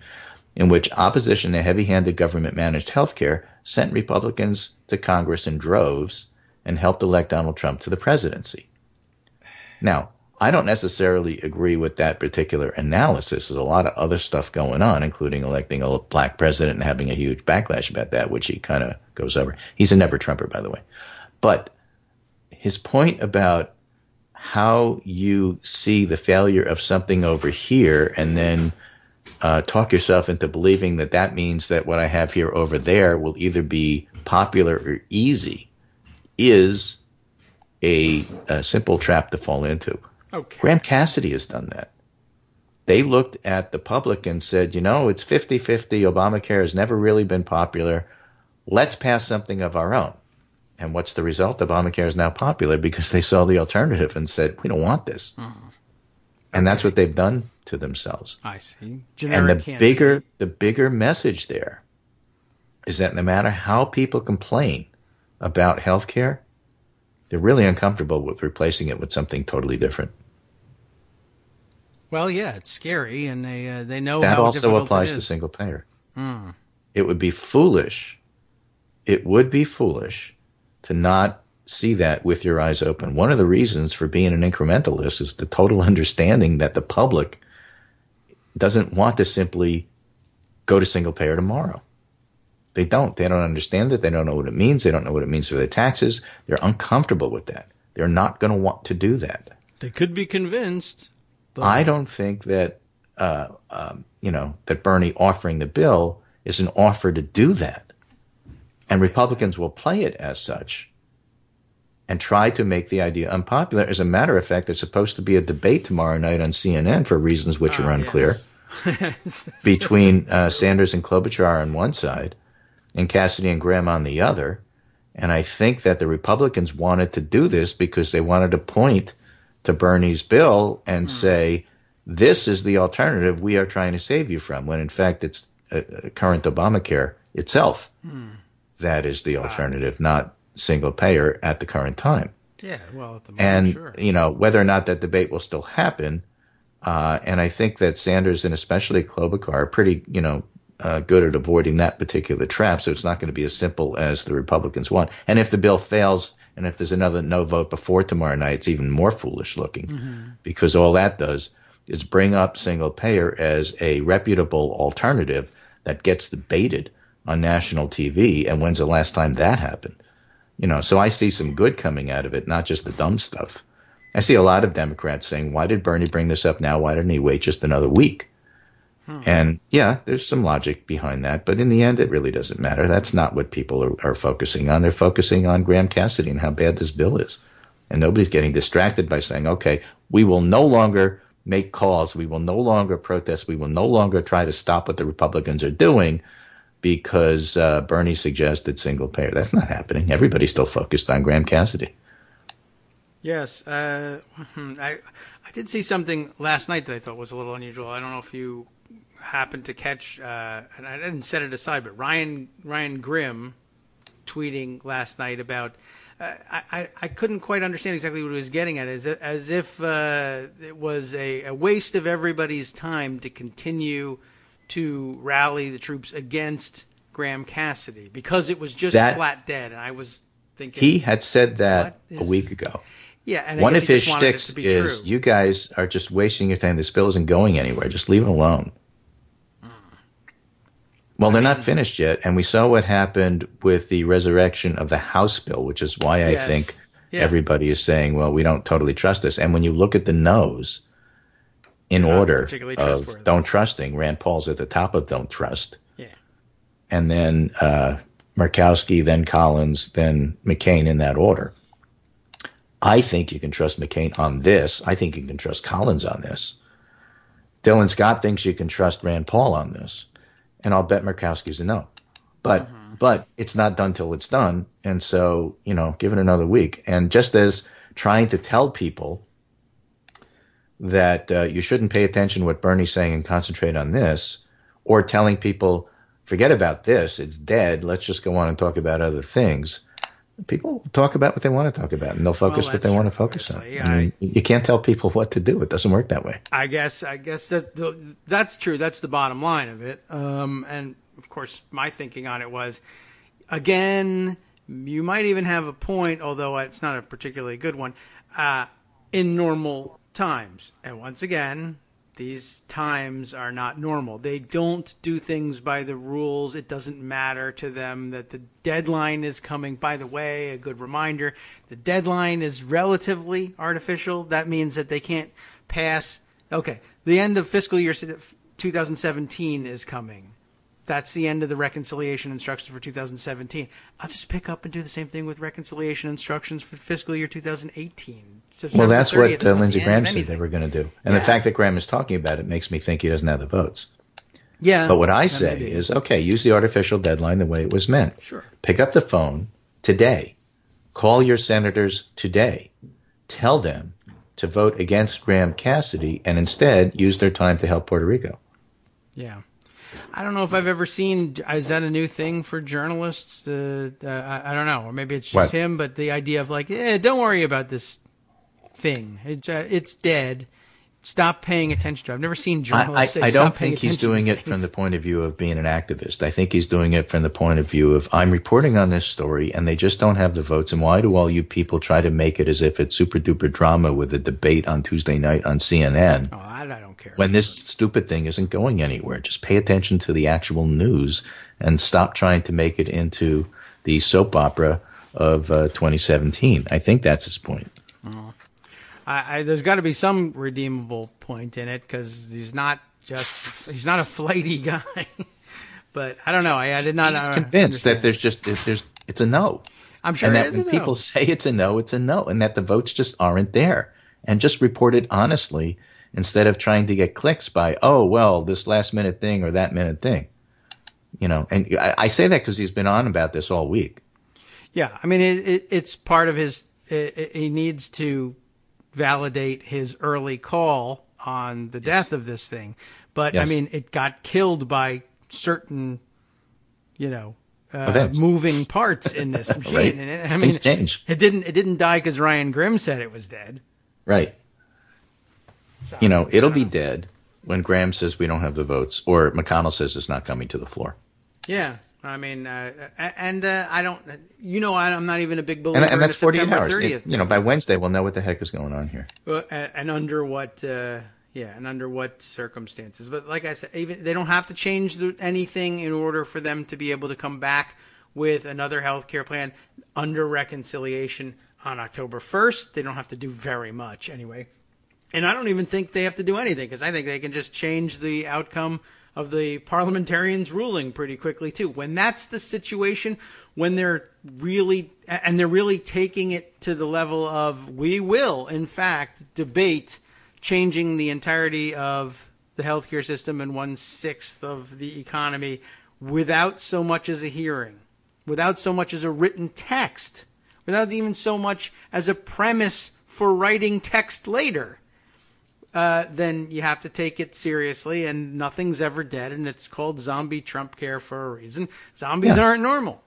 S4: in which opposition to heavy-handed government-managed health care sent Republicans to Congress in droves and helped elect Donald Trump to the presidency. Now, I don't necessarily agree with that particular analysis. There's a lot of other stuff going on, including electing a black president and having a huge backlash about that, which he kind of goes over. He's a never-Trumper, by the way. But his point about how you see the failure of something over here and then talk yourself into believing that that means that what I have here over there will either be popular or easy is a simple trap to fall into.
S3: Okay.
S4: Graham Cassidy has done that. They looked at the public and said, it's 50-50. Obamacare has never really been popular. Let's pass something of our own. And what's the result? Obamacare is now popular because they saw the alternative and said, we don't want this. And that's what they've done to themselves.
S3: I see.
S4: And the bigger message there is that no matter how people complain about health care, they're really uncomfortable with replacing it with something totally different.
S3: Well, yeah, it's scary, and they know
S4: that
S3: how
S4: also
S3: difficult
S4: applies
S3: it is.
S4: to single payer. It would be foolish. It would be foolish to not see that with your eyes open. One of the reasons for being an incrementalist is the total understanding that the public doesn't want to simply go to single payer tomorrow. They don't. They don't understand it. They don't know what it means. They don't know what it means for their taxes. They're uncomfortable with that. They're not going to want to do that.
S3: They could be convinced. But
S4: I don't think that, that Bernie offering the bill is an offer to do that. And Republicans will play it as such and try to make the idea unpopular. As a matter of fact, there's supposed to be a debate tomorrow night on CNN for reasons which are unclear between Sanders and Klobuchar on one side and Cassidy and Graham on the other. And I think that the Republicans wanted to do this because they wanted to point to Bernie's bill and say, this is the alternative we are trying to save you from, when in fact it's current Obamacare itself. That is the alternative, not single payer at the current time.
S3: Yeah, well, at the moment, sure.
S4: And, whether or not that debate will still happen, and I think that Sanders and especially Klobuchar are pretty, good at avoiding that particular trap, so it's not going to be as simple as the Republicans want. And if the bill fails And if there's another no vote before tomorrow night, it's even more foolish looking, because all that does is bring up single payer as a reputable alternative that gets debated on national TV. And when's the last time that happened? So I see some good coming out of it, not just the dumb stuff. I see a lot of Democrats saying, why did Bernie bring this up now? Why didn't he wait just another week? And yeah, there's some logic behind that, but in the end, it really doesn't matter. That's not what people are focusing on. They're focusing on Graham Cassidy and how bad this bill is. And nobody's getting distracted by saying, okay, we will no longer make calls. We will no longer protest. We will no longer try to stop what the Republicans are doing because Bernie suggested single payer. That's not happening. Everybody's still focused on Graham Cassidy.
S3: Yes. I did see something last night that I thought was a little unusual. I don't know if you happened to catch, and I didn't set it aside, but Ryan Grimm tweeting last night about, I couldn't quite understand exactly what he was getting at, as if it was a waste of everybody's time to continue to rally the troops against Graham Cassidy because it was just flat dead. And I was thinking,
S4: he had said that a week ago.
S3: Yeah, and
S4: one of his shticks is, you guys are just wasting your time. This bill isn't going anywhere. Just leave it alone. Well, they're not finished yet, and we saw what happened with the resurrection of the House bill, which is why I think everybody is saying, well, we don't totally trust this. And when you look at the no's in order of don't trusting, Rand Paul's at the top of don't trust.
S3: Yeah.
S4: And then Murkowski, then Collins, then McCain in that order. I think you can trust McCain on this. I think you can trust Collins on this. Dylan Scott thinks you can trust Rand Paul on this. And I'll bet Murkowski's a no. But it's not done till it's done. And so, give it another week. And just as trying to tell people that you shouldn't pay attention to what Bernie's saying and concentrate on this, or telling people, forget about this, it's dead, let's just go on and talk about other things. People talk about what they want to talk about, and they'll focus what they want to focus on. I mean, you can't tell people what to do. It doesn't work that way.
S3: I guess that's true. That's the bottom line of it. And, of course, my thinking on it was, again, you might even have a point, although it's not a particularly good one, in normal times. And once again, these times are not normal. They don't do things by the rules. It doesn't matter to them that the deadline is coming. By the way, a good reminder, the deadline is relatively artificial. That means that they can't pass. Okay, the end of fiscal year 2017 is coming. That's the end of the reconciliation instructions for 2017. I'll just pick up and do the same thing with reconciliation instructions for fiscal year 2018.
S4: Well, that's what Lindsey Graham said they were going to do. And the fact that Graham is talking about it makes me think he doesn't have the votes.
S3: Yeah.
S4: But what I say is, okay, use the artificial deadline the way it was meant.
S3: Sure.
S4: Pick up the phone today. Call your senators today. Tell them to vote against Graham Cassidy and instead use their time to help Puerto Rico.
S3: Yeah. I don't know if I've ever seen, is that a new thing for journalists? I don't know. Or maybe it's just him, but the idea of like, don't worry about this thing. It's dead. Stop paying attention to it. I've never seen journalists say stop paying attention. I don't think he's
S4: doing it from the point of view of being an activist. I think he's doing it from the point of view of, I'm reporting on this story and they just don't have the votes. And why do all you people try to make it as if it's super duper drama with a debate on Tuesday night on CNN?
S3: Oh, I don't care.
S4: When this stupid thing isn't going anywhere. Just pay attention to the actual news and stop trying to make it into the soap opera of 2017. I think that's his point.
S3: Oh. There's got to be some redeemable point in it because he's not a flighty guy. But I don't know. I did not.
S4: He's convinced that it's a no.
S3: I'm sure.
S4: And
S3: it is
S4: that when people say it's a no, and that the votes just aren't there. And just report it honestly instead of trying to get clicks by, oh well, this last minute thing or that minute thing. And I say that because he's been on about this all week.
S3: Yeah, I mean it's part of his. He needs to validate his early call on the death of this thing. But, yes. I mean, it got killed by certain, moving parts in this machine.
S4: Right.
S3: And I mean,
S4: things change.
S3: It didn't die because Ryan Grimm said it was dead.
S4: Right.
S3: So,
S4: it'll be dead when Graham says we don't have the votes or McConnell says it's not coming to the floor.
S3: Yeah. I mean, I don't, I'm not even a big believer
S4: and that's
S3: in
S4: 48
S3: September
S4: hours.
S3: 30th.
S4: By Wednesday, we'll know what the heck is going on here.
S3: And under what, and under what circumstances. But like I said, even they don't have to change anything in order for them to be able to come back with another health care plan under reconciliation on October 1st. They don't have to do very much anyway. And I don't even think they have to do anything, because I think they can just change the outcome of the parliamentarians' ruling pretty quickly too. When that's the situation, when they're really taking it to the level of, we will in fact debate changing the entirety of the healthcare system and 1/6 of the economy without so much as a hearing, without so much as a written text, without even so much as a premise for writing text later, then you have to take it seriously, and nothing's ever dead, and it's called zombie Trump care for a reason. Zombies aren't normal.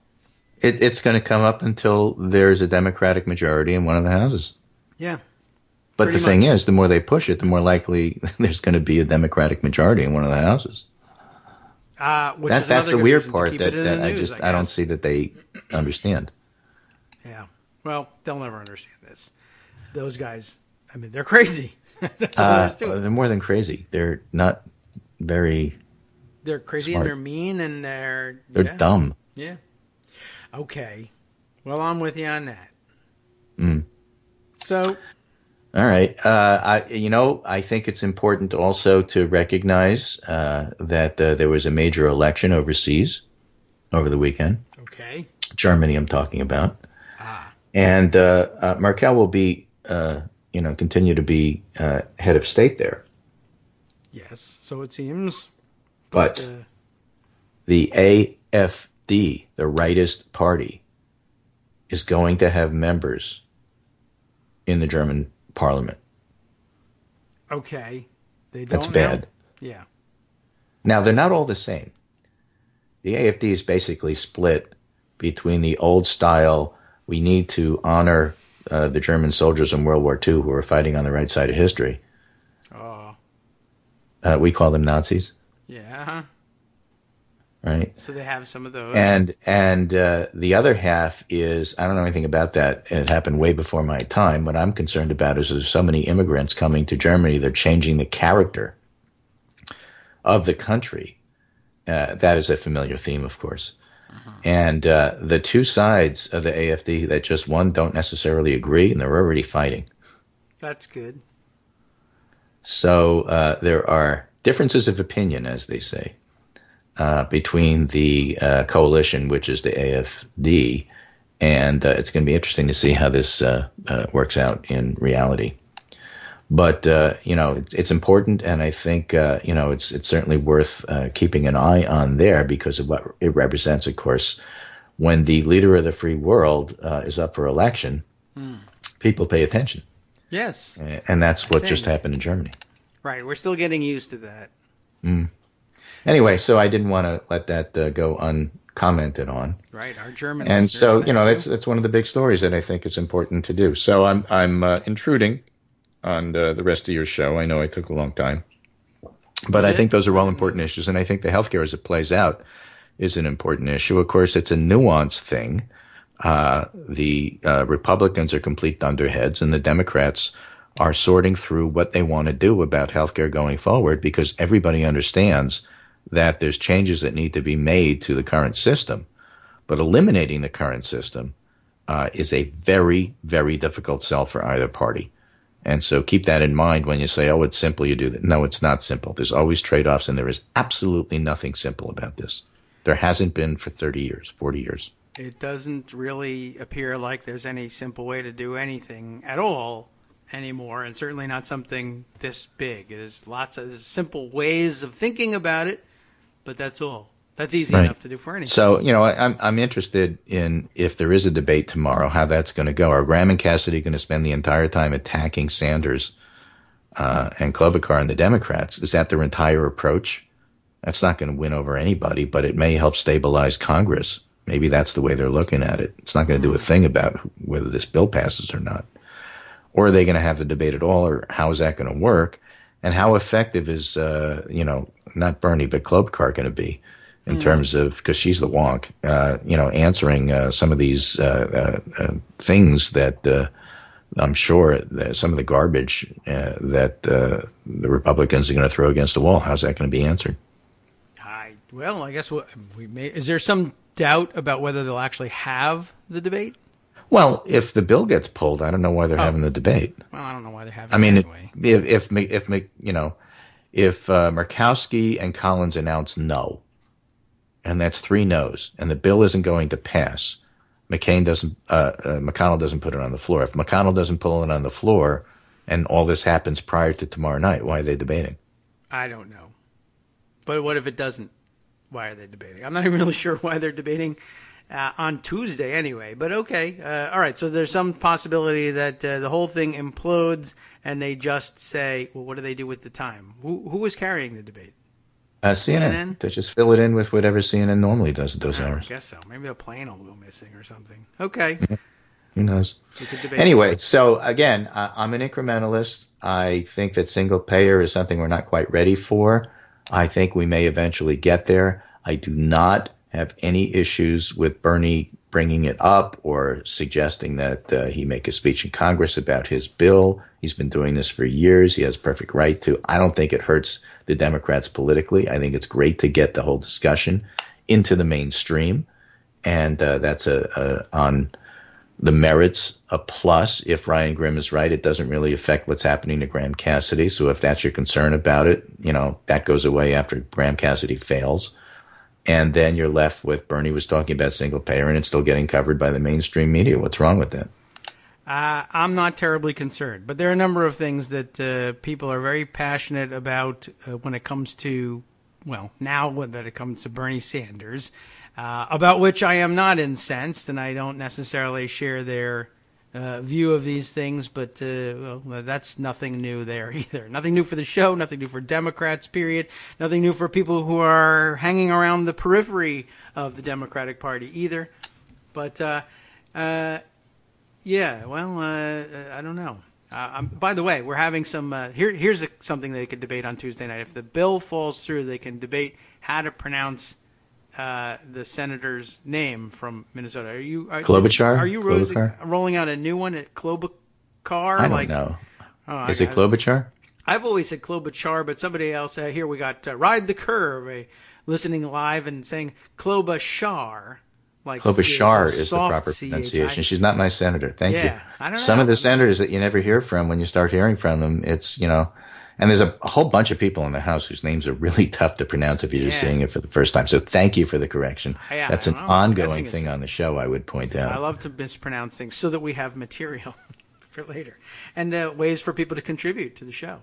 S4: It's going to come up until there's a Democratic majority in one of the houses.
S3: Yeah.
S4: But the thing is, the more they push it, the more likely there's going to be a Democratic majority in one of the houses. That's the weird part that I don't see that they understand.
S3: Yeah. Well, they'll never understand this. Those guys, I mean, they're crazy. That's what
S4: they're more than crazy. They're not very.
S3: They're crazy
S4: smart.
S3: And they're mean and they're
S4: dumb.
S3: Yeah. Okay. Well, I'm with you on that. So.
S4: All right. I think it's important also to recognize that there was a major election overseas over the weekend.
S3: Okay.
S4: Germany, I'm talking about. And Merkel will be, continue to be head of state there.
S3: Yes, so it seems.
S4: But the AfD, the rightist party, is going to have members in the German parliament.
S3: Okay.
S4: That's bad.
S3: Yeah.
S4: Now, they're not all the same. The AfD is basically split between the old style, we need to honor the German soldiers in World War II who were fighting on the right side of history.
S3: Oh.
S4: We call them Nazis.
S3: Yeah.
S4: Right.
S3: So they have some of those.
S4: And the other half is, I don't know anything about that. It happened way before my time. What I'm concerned about is there's so many immigrants coming to Germany, they're changing the character of the country. That is a familiar theme, of course. And the two sides of the AfD that just won don't necessarily agree, and they're already fighting.
S3: That's good.
S4: So there are differences of opinion, as they say, between the coalition, which is the AfD, and it's going to be interesting to see how this works out in reality. But, it's important, and I think, it's certainly worth keeping an eye on there because of what it represents, of course. When the leader of the free world is up for election, people pay attention.
S3: Yes.
S4: And that's what just happened in Germany.
S3: Right. We're still getting used to that.
S4: Anyway, so I didn't want to let that go uncommented on.
S3: Right. Our German
S4: and so, that's one of the big stories that I think is important to do. So I'm intruding on the rest of your show. I know I took a long time, but I think those are all important issues, and I think the healthcare as it plays out is an important issue. Of course, it's a nuanced thing. The Republicans are complete dunderheads, and the Democrats are sorting through what they want to do about healthcare going forward, because everybody understands that there's changes that need to be made to the current system, but eliminating the current system is a very, very difficult sell for either party. And so keep that in mind when you say, oh, it's simple, you do that. No, it's not simple. There's always trade-offs, and there is absolutely nothing simple about this. There hasn't been for 30 years, 40 years.
S3: It doesn't really appear like there's any simple way to do anything at all anymore, and certainly not something this big. There's lots of simple ways of thinking about it, but that's all. That's easy enough to do for anything.
S4: So, I'm interested in, if there is a debate tomorrow, how that's going to go. Are Graham and Cassidy going to spend the entire time attacking Sanders and Klobuchar and the Democrats? Is that their entire approach? That's not going to win over anybody, but it may help stabilize Congress. Maybe that's the way they're looking at it. It's not going to do a thing about whether this bill passes or not. Or are they going to have the debate at all, or how is that going to work? And how effective is, not Bernie, but Klobuchar going to be in terms of, because she's the wonk, answering some of these things that I'm sure that some of the garbage that the Republicans are going to throw against the wall. How's that going to be answered?
S3: Well, I guess is there some doubt about whether they'll actually have the debate?
S4: Well, if the bill gets pulled, I don't know why they're having the debate.
S3: Well, I don't know why they're having it anyway.
S4: If Murkowski and Collins announce no, and that's 3 no's, and the bill isn't going to pass, McConnell doesn't put it on the floor. If McConnell doesn't pull it on the floor, and all this happens prior to tomorrow night, why are they debating?
S3: I don't know. But what if it doesn't? Why are they debating? I'm not even really sure why they're debating on Tuesday anyway. But okay. All right. So there's some possibility that the whole thing implodes and they just say, well, what do they do with the time? Who is carrying the debate?
S4: CNN. They just fill it in with whatever CNN normally does at those hours.
S3: I guess so. Maybe a plane will go missing or something. Okay.
S4: Who knows? Anyway, so again, I'm an incrementalist. I think that single payer is something we're not quite ready for. I think we may eventually get there. I do not have any issues with Bernie bringing it up or suggesting that he make a speech in Congress about his bill. He's been doing this for years. He has perfect right to. I don't think it hurts the Democrats politically. I think it's great to get the whole discussion into the mainstream, and that's on the merits a plus. If Ryan Grimm is right, it doesn't really affect what's happening to Graham Cassidy. So if that's your concern about it, that goes away after Graham Cassidy fails. And then you're left with Bernie was talking about single payer and it's still getting covered by the mainstream media. What's wrong with that?
S3: I'm not terribly concerned, but there are a number of things that people are very passionate about when it comes to, now that it comes to Bernie Sanders, about which I am not incensed, and I don't necessarily share their view of these things, but that's nothing new there either. Nothing new for the show, nothing new for Democrats, period. Nothing new for people who are hanging around the periphery of the Democratic Party either. But, I don't know. By the way, we're having some, here's something they could debate on Tuesday night. If the bill falls through, they can debate how to pronounce the senator's name from Minnesota.
S4: Klobuchar?
S3: Are you rolling out a new one at Klobuchar?
S4: I don't know. Is it Klobuchar?
S3: I've always said Klobuchar, but somebody else here we got Ride the Curve, listening live and saying Klobuchar.
S4: Klobuchar is the proper pronunciation. She's not my senator. Thank you.
S3: I don't know.
S4: Some of the senators that you never hear from, when you start hearing from them, it's, and there's a whole bunch of people in the House whose names are really tough to pronounce if you're just seeing it for the first time. So thank you for the correction. That's an ongoing thing on the show, I would point out.
S3: I love to mispronounce things so that we have material for later and ways for people to contribute to the show.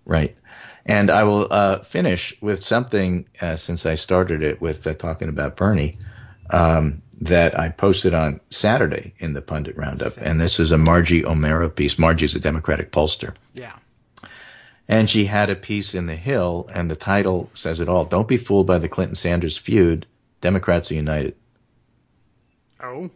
S4: Right. And I will finish with something, since I started it with talking about Bernie, that I posted on Saturday in the Pundit Roundup. And this is a Margie O'Mara piece. Margie's a Democratic pollster.
S3: Yeah.
S4: And she had a piece in The Hill, and the title says it all. Don't be fooled by the Clinton-Sanders feud. Democrats are united.
S3: Oh.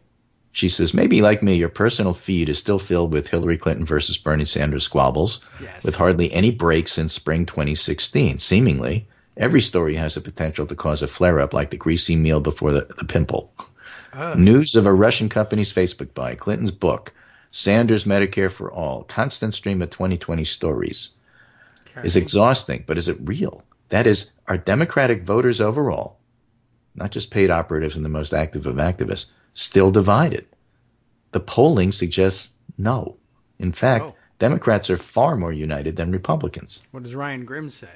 S4: She says, maybe like me, your personal feed is still filled with Hillary Clinton versus Bernie Sanders squabbles, with hardly any breaks since spring 2016. Seemingly, every story has the potential to cause a flare-up like the greasy meal before the pimple. News of a Russian company's Facebook buy, Clinton's book, Sanders Medicare for All, constant stream of 2020 stories. Is exhausting, but is it real? That is, are Democratic voters overall, not just paid operatives and the most active of activists, still divided? The polling suggests no. In fact, Democrats are far more united than Republicans.
S3: What does Ryan Grimm say?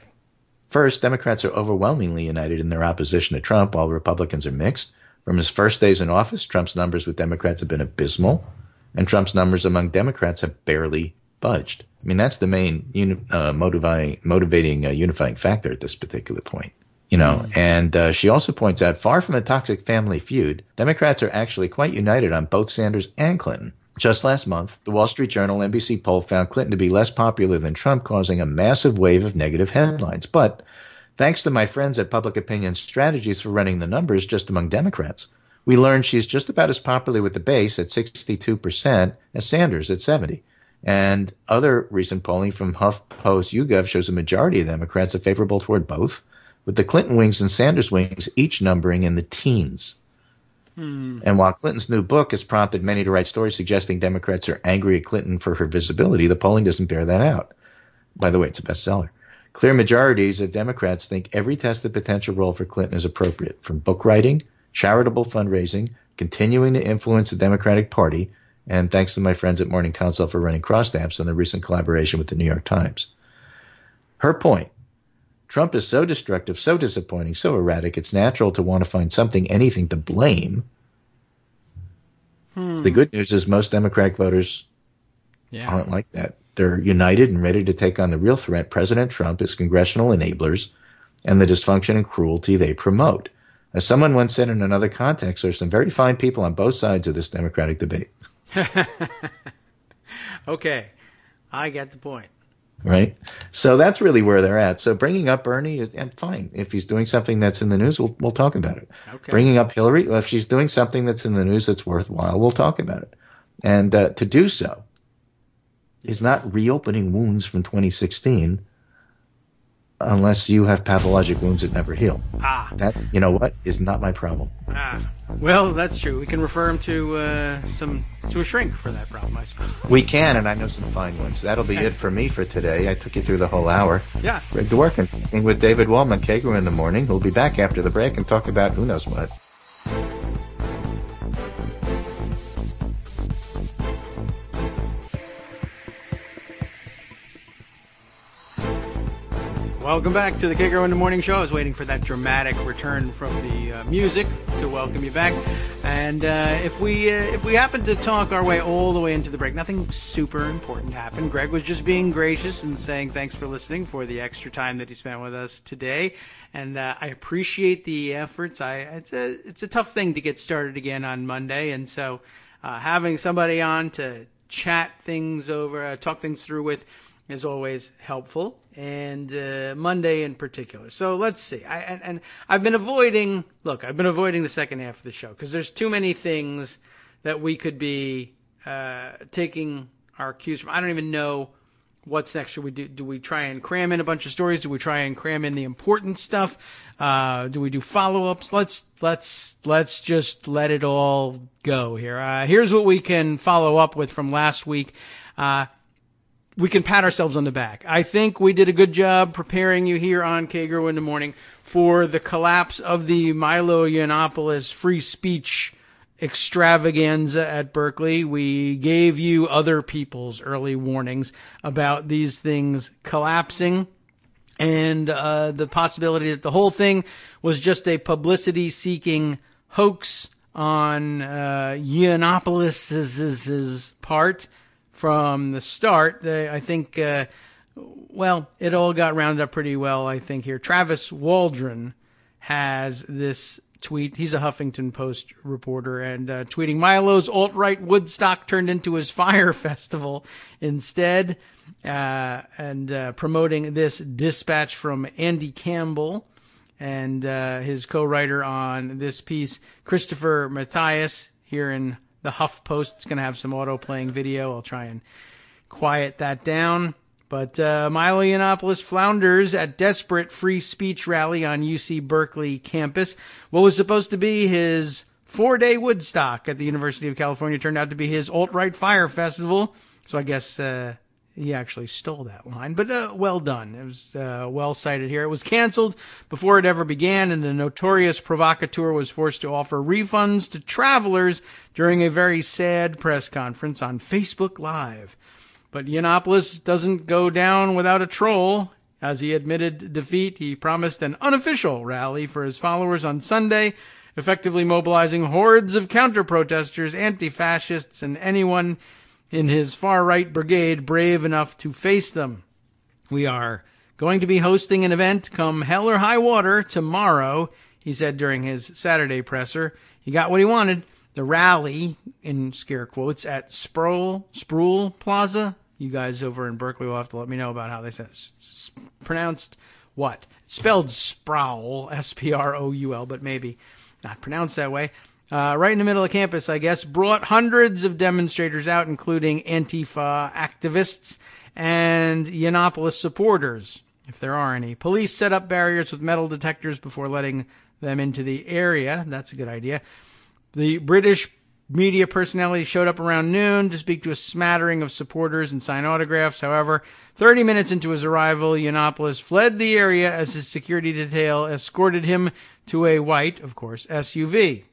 S4: First, Democrats are overwhelmingly united in their opposition to Trump, while Republicans are mixed. From his first days in office, Trump's numbers with Democrats have been abysmal, and Trump's numbers among Democrats have barely budged. I mean, that's the main motivating unifying factor at this particular point. And she also points out, far from a toxic family feud, Democrats are actually quite united on both Sanders and Clinton. Just last month, the Wall Street Journal NBC poll found Clinton to be less popular than Trump, causing a massive wave of negative headlines. But thanks to my friends at Public Opinion Strategies for running the numbers just among Democrats, we learned she's just about as popular with the base at 62% as Sanders at 70%. And other recent polling from HuffPost YouGov shows a majority of Democrats are favorable toward both. with the Clinton wings and Sanders wings each numbering in the teens. And while Clinton's new book has prompted many to write stories suggesting Democrats are angry at Clinton for her visibility, the polling doesn't bear that out. By the way, it's a bestseller. Clear majorities of Democrats think every tested potential role for Clinton is appropriate, from book writing, charitable fundraising, continuing to influence the Democratic Party, and thanks to my friends at Morning Consult for running cross-stamps on the recent collaboration with the New York Times. Her point: Trump is so destructive, so disappointing, so erratic, it's natural to want to find something, anything to blame. The good news is most Democratic voters aren't like that. They're united and ready to take on the real threat, President Trump, his congressional enablers, and the dysfunction and cruelty they promote. As someone once said in another context, there's some very fine people on both sides of this Democratic debate.
S3: Okay, I get the point.
S4: Right? So that's really where they're at. So bringing up Bernie is fine. If he's doing something that's in the news, we'll talk about it.
S3: Okay.
S4: Bringing up Hillary, well, if she's doing something that's in the news that's worthwhile, we'll talk about it. And to do so is not reopening wounds from 2016 unless you have pathologic wounds that never heal. That, you know what, is not my problem.
S3: Well, that's true. We can refer him to a shrink for that problem, I suppose.
S4: We can, and I know some fine ones. That'll be it for me for today. I took you through the whole hour.
S3: Yeah.
S4: Greg Dworkin with David Wallman, Kagro in the morning. We'll be back after the break and talk about who knows what.
S3: Welcome back to the Kagro in the Morning Show. I was waiting for that dramatic return from the music to welcome you back. And if we happen to talk our way all the way into the break, nothing super important happened. Greg was just being gracious and saying thanks for listening for the extra time that he spent with us today. And I appreciate the efforts. It's a tough thing to get started again on Monday. And so having somebody on to chat things over, talk things through with, is always helpful, and Monday in particular. So let's see. I've been avoiding the second half of the show because there's too many things that we could be taking our cues from. I don't even know what's next. Should we do we try and cram in a bunch of stories? Do we try and cram in the important stuff? Do we do follow-ups? Let's just let it all go here. Here's what we can follow up with from last week. We can pat ourselves on the back. I think we did a good job preparing you here on Kagro in the Morning for the collapse of the Milo Yiannopoulos free speech extravaganza at Berkeley. We gave you other people's early warnings about these things collapsing and the possibility that the whole thing was just a publicity-seeking hoax on Yiannopoulos' part. From the start, I think, it all got rounded up pretty well, I think, here. Travis Waldron has this tweet. He's a Huffington Post reporter, and tweeting, Milo's alt-right Woodstock turned into his fire festival instead, and promoting this dispatch from Andy Campbell and his co-writer on this piece, Christopher Matthias, here in the Huff Post. It's going to have some auto-playing video. I'll try and quiet that down. But Milo Yiannopoulos flounders at desperate free speech rally on UC Berkeley campus. What was supposed to be his 4-day Woodstock at the University of California turned out to be his alt-right fire festival. So I guess he actually stole that line. But well done. It was well cited here. It was canceled before it ever began, and the notorious provocateur was forced to offer refunds to travelers during a very sad press conference on Facebook Live. But Yiannopoulos doesn't go down without a troll. As he admitted defeat, he promised an unofficial rally for his followers on Sunday, effectively mobilizing hordes of counter-protesters, anti-fascists, and anyone in his far-right brigade brave enough to face them. We are going to be hosting an event come hell or high water tomorrow, he said during his Saturday presser. He got what he wanted. The rally, in scare quotes, at Sproul Plaza. You guys over in Berkeley will have to let me know about how they said it. Pronounced what? It's spelled Sproul, S-P-R-O-U-L, but maybe not pronounced that way. Right in the middle of campus, I guess, brought hundreds of demonstrators out, including Antifa activists and Yiannopoulos supporters. if there are any. Police set up barriers with metal detectors before letting them into the area. That's a good idea. The British media personality showed up around noon to speak to a smattering of supporters and sign autographs. However, 30 minutes into his arrival, Yiannopoulos fled the area as his security detail escorted him to a white, of course, SUV.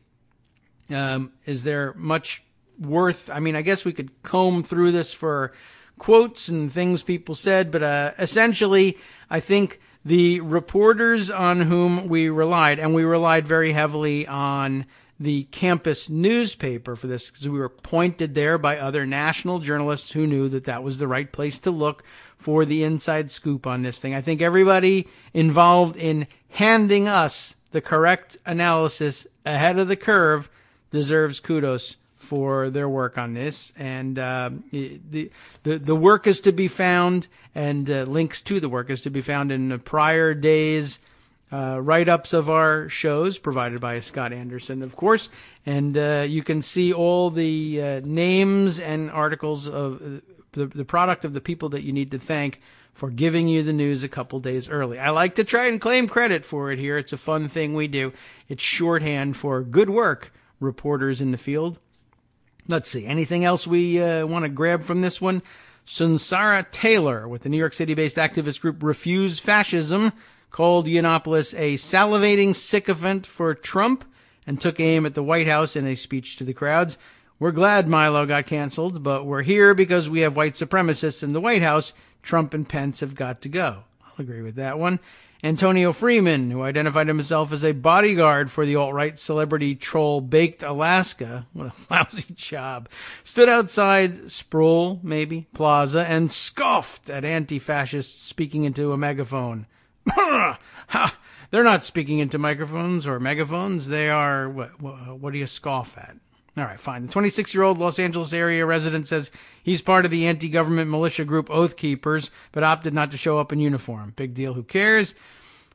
S3: Is there much worth? I mean, I guess we could comb through this for quotes and things people said, but essentially, I think the reporters on whom we relied, and we relied very heavily on the campus newspaper for this, because we were pointed there by other national journalists who knew that that was the right place to look for the inside scoop on this thing. I think everybody involved in handing us the correct analysis ahead of the curve deserves kudos for their work on this. And the work is to be found, and links to the work is to be found in the prior days' write-ups of our shows provided by Scott Anderson, of course. And you can see all the names and articles of the product of the people that you need to thank for giving you the news a couple days early. I like to try and claim credit for it here. It's a fun thing we do. It's shorthand for good work, reporters in the field. Let's see. Anything else we want to grab from this one? Sunsara Taylor with the New York City-based activist group Refuse Fascism called Yiannopoulos a salivating sycophant for Trump and took aim at the White House in a speech to the crowds. We're glad Milo got canceled, but we're here because we have white supremacists in the White House. Trump and Pence have got to go. I'll agree with that one. Antonio Freeman, who identified himself as a bodyguard for the alt-right celebrity troll Baked Alaska, what a lousy job, stood outside Sproul, maybe, Plaza, and scoffed at anti-fascists speaking into a megaphone. They're not speaking into microphones or megaphones. They are, what do you scoff at? All right, fine. The 26-year-old Los Angeles area resident says he's part of the anti-government militia group Oath Keepers, but opted not to show up in uniform. Big deal. Who cares?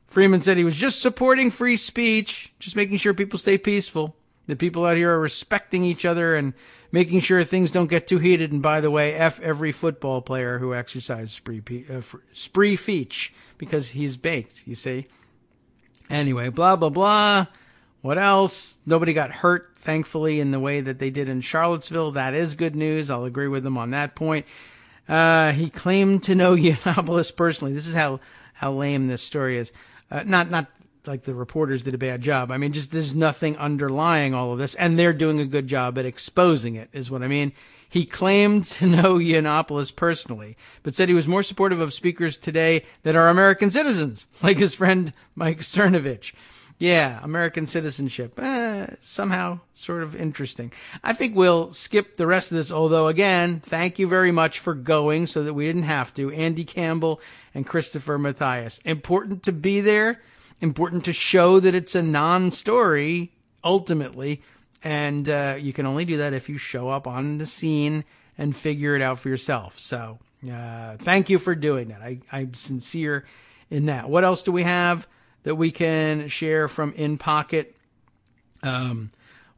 S3: Freeman said he was just supporting free speech, just making sure people stay peaceful. The people out here are respecting each other and making sure things don't get too heated. And by the way, F every football player who exercises spree feech, because he's baked, you see. Anyway, blah, blah, blah. What else? Nobody got hurt, thankfully, in the way that they did in Charlottesville. That is good news. I'll agree with him on that point. He claimed to know Yiannopoulos personally. This is how lame this story is. Not like the reporters did a bad job. I mean, just there's nothing underlying all of this, and they're doing a good job at exposing it, is what I mean. He claimed to know Yiannopoulos personally, but said he was more supportive of speakers today that are American citizens, like his friend Mike Cernovich. Yeah, American citizenship. Somehow sort of interesting. I think we'll skip the rest of this, although, again, thank you very much for going so that we didn't have to. Andy Campbell and Christopher Matthias. Important to be there. Important to show that it's a non-story, ultimately. And you can only do that if you show up on the scene and figure it out for yourself. So thank you for doing that. I'm sincere in that. What else do we have that we can share from In Pocket?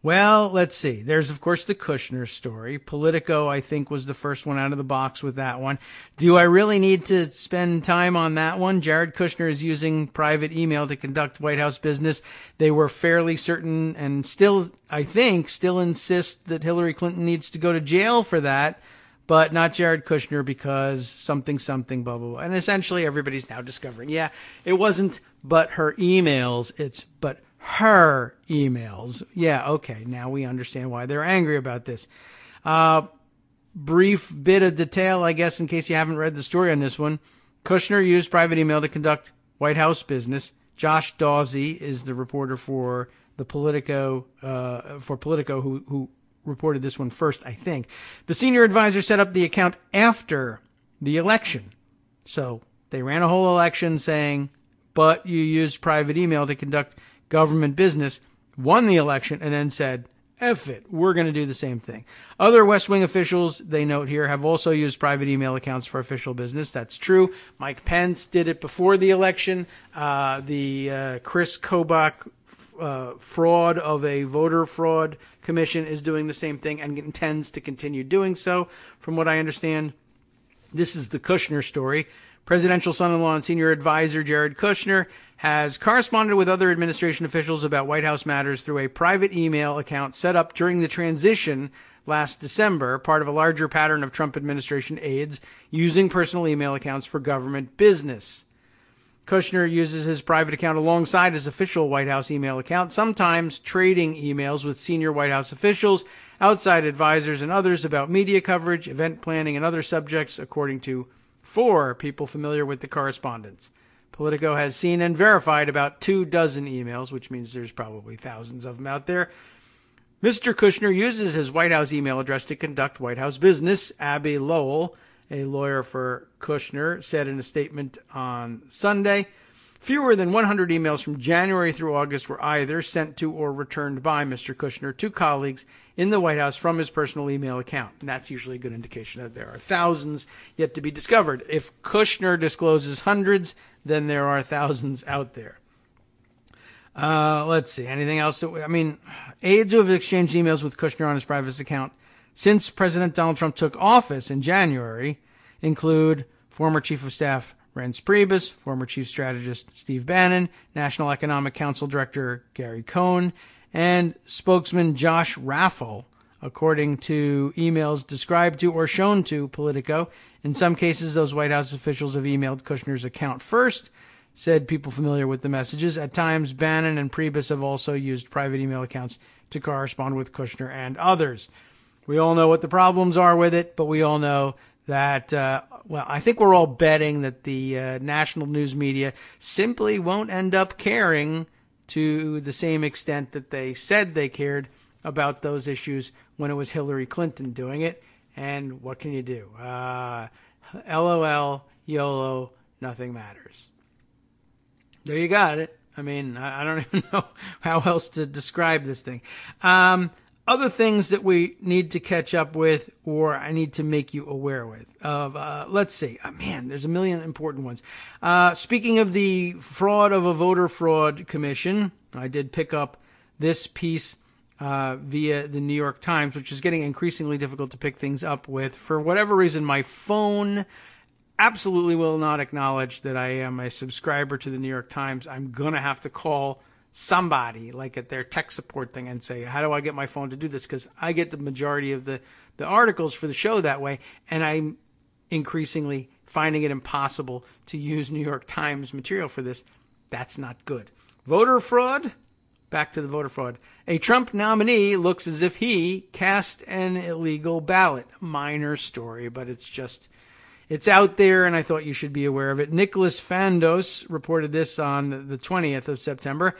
S3: Well, let's see. There's, of course, the Kushner story. Politico, I think, was the first one out of the box with that one. Do I really need to spend time on that one? Jared Kushner is using private email to conduct White House business. They were fairly certain and still, I think, still insist that Hillary Clinton needs to go to jail for that, but not Jared Kushner because something, blah, blah, blah. And essentially everybody's now discovering, yeah, it wasn't but her emails, it's but her emails. Yeah, okay, now we understand why they're angry about this. Brief bit of detail, I guess, in case you haven't read the story on this one. Kushner used private email to conduct White House business. Josh Dawsey is the reporter for the Politico, who reported this one first, I think. The senior advisor set up the account after the election. So they ran a whole election saying, but you used private email to conduct government business, won the election, and then said, F it, we're going to do the same thing. Other West Wing officials, they note here, have also used private email accounts for official business. That's true. Mike Pence did it before the election. The Chris Kobach fraud of a voter fraud commission is doing the same thing and intends to continue doing so, from what I understand. This is the Kushner story. Presidential son-in-law and senior advisor Jared Kushner has corresponded with other administration officials about White House matters through a private email account set up during the transition last December, part of a larger pattern of Trump administration aides using personal email accounts for government business. Kushner uses his private account alongside his official White House email account, sometimes trading emails with senior White House officials, outside advisors, and others about media coverage, event planning, and other subjects, according to 4 people familiar with the correspondence. Politico has seen and verified about 24 emails, which means there's probably thousands of them out there. Mr. Kushner uses his White House email address to conduct White House business. Abby Lowell, a lawyer for Kushner, said in a statement on Sunday, fewer than 100 emails from January through August were either sent to or returned by Mr. Kushner to colleagues in the White House from his personal email account. And that's usually a good indication that there are thousands yet to be discovered. If Kushner discloses hundreds, then there are thousands out there. Let's see. Anything else? Aides who have exchanged emails with Kushner on his private account since President Donald Trump took office in January include former Chief of Staff Reince Priebus, former Chief Strategist Steve Bannon, National Economic Council Director Gary Cohn, and spokesman Josh Raffel, according to emails described to or shown to Politico. In some cases, those White House officials have emailed Kushner's account first, said people familiar with the messages. At times, Bannon and Priebus have also used private email accounts to correspond with Kushner and others. We all know what the problems are with it, but we all know that, I think we're all betting that the national news media simply won't end up caring to the same extent that they said they cared about those issues when it was Hillary Clinton doing it. And what can you do? LOL, YOLO, nothing matters. There you got it. I don't even know how else to describe this thing. Other things that we need to catch up with, or I need to make you aware let's see. There's a million important ones. Speaking of the fraud of a voter fraud commission, I did pick up this piece via the New York Times, which is getting increasingly difficult to pick things up with. For whatever reason, my phone absolutely will not acknowledge that I am a subscriber to the New York Times. I'm going to have to call somebody like at their tech support thing and say, how do I get my phone to do this? Because I get the majority of the articles for the show that way, and I'm increasingly finding it impossible to use New York Times material for this. That's not good. Voter fraud. Back to the voter fraud. A Trump nominee looks as if he cast an illegal ballot. Minor story, but it's out there, and I thought you should be aware of it. Nicholas Fandos reported this on the 20th of September.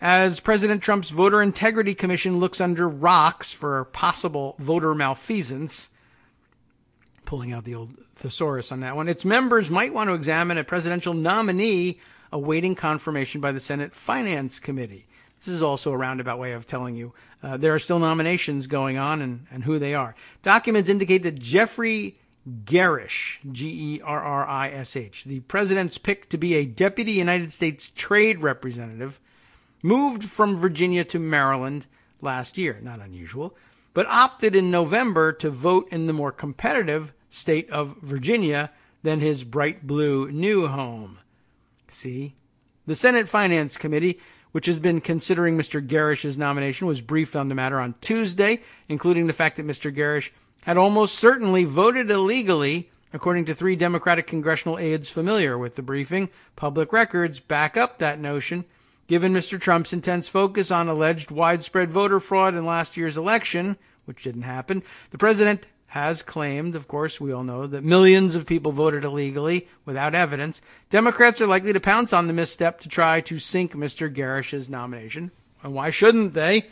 S3: As President Trump's Voter Integrity Commission looks under rocks for possible voter malfeasance, pulling out the old thesaurus on that one, its members might want to examine a presidential nominee awaiting confirmation by the Senate Finance Committee. This is also a roundabout way of telling you there are still nominations going on and who they are. Documents indicate that Jeffrey Gerish, Gerrish, the president's pick to be a deputy United States trade representative, moved from Virginia to Maryland last year. Not unusual, but opted in November to vote in the more competitive state of Virginia than his bright blue new home. See? The Senate Finance Committee, which has been considering Mr. Gerish's nomination, was briefed on the matter on Tuesday, including the fact that Mr. Gerish had almost certainly voted illegally, according to 3 Democratic congressional aides familiar with the briefing. Public records back up that notion. Given Mr. Trump's intense focus on alleged widespread voter fraud in last year's election, which didn't happen, the president has claimed, of course, we all know, that millions of people voted illegally without evidence. Democrats are likely to pounce on the misstep to try to sink Mr. Gerish's nomination. And why shouldn't they?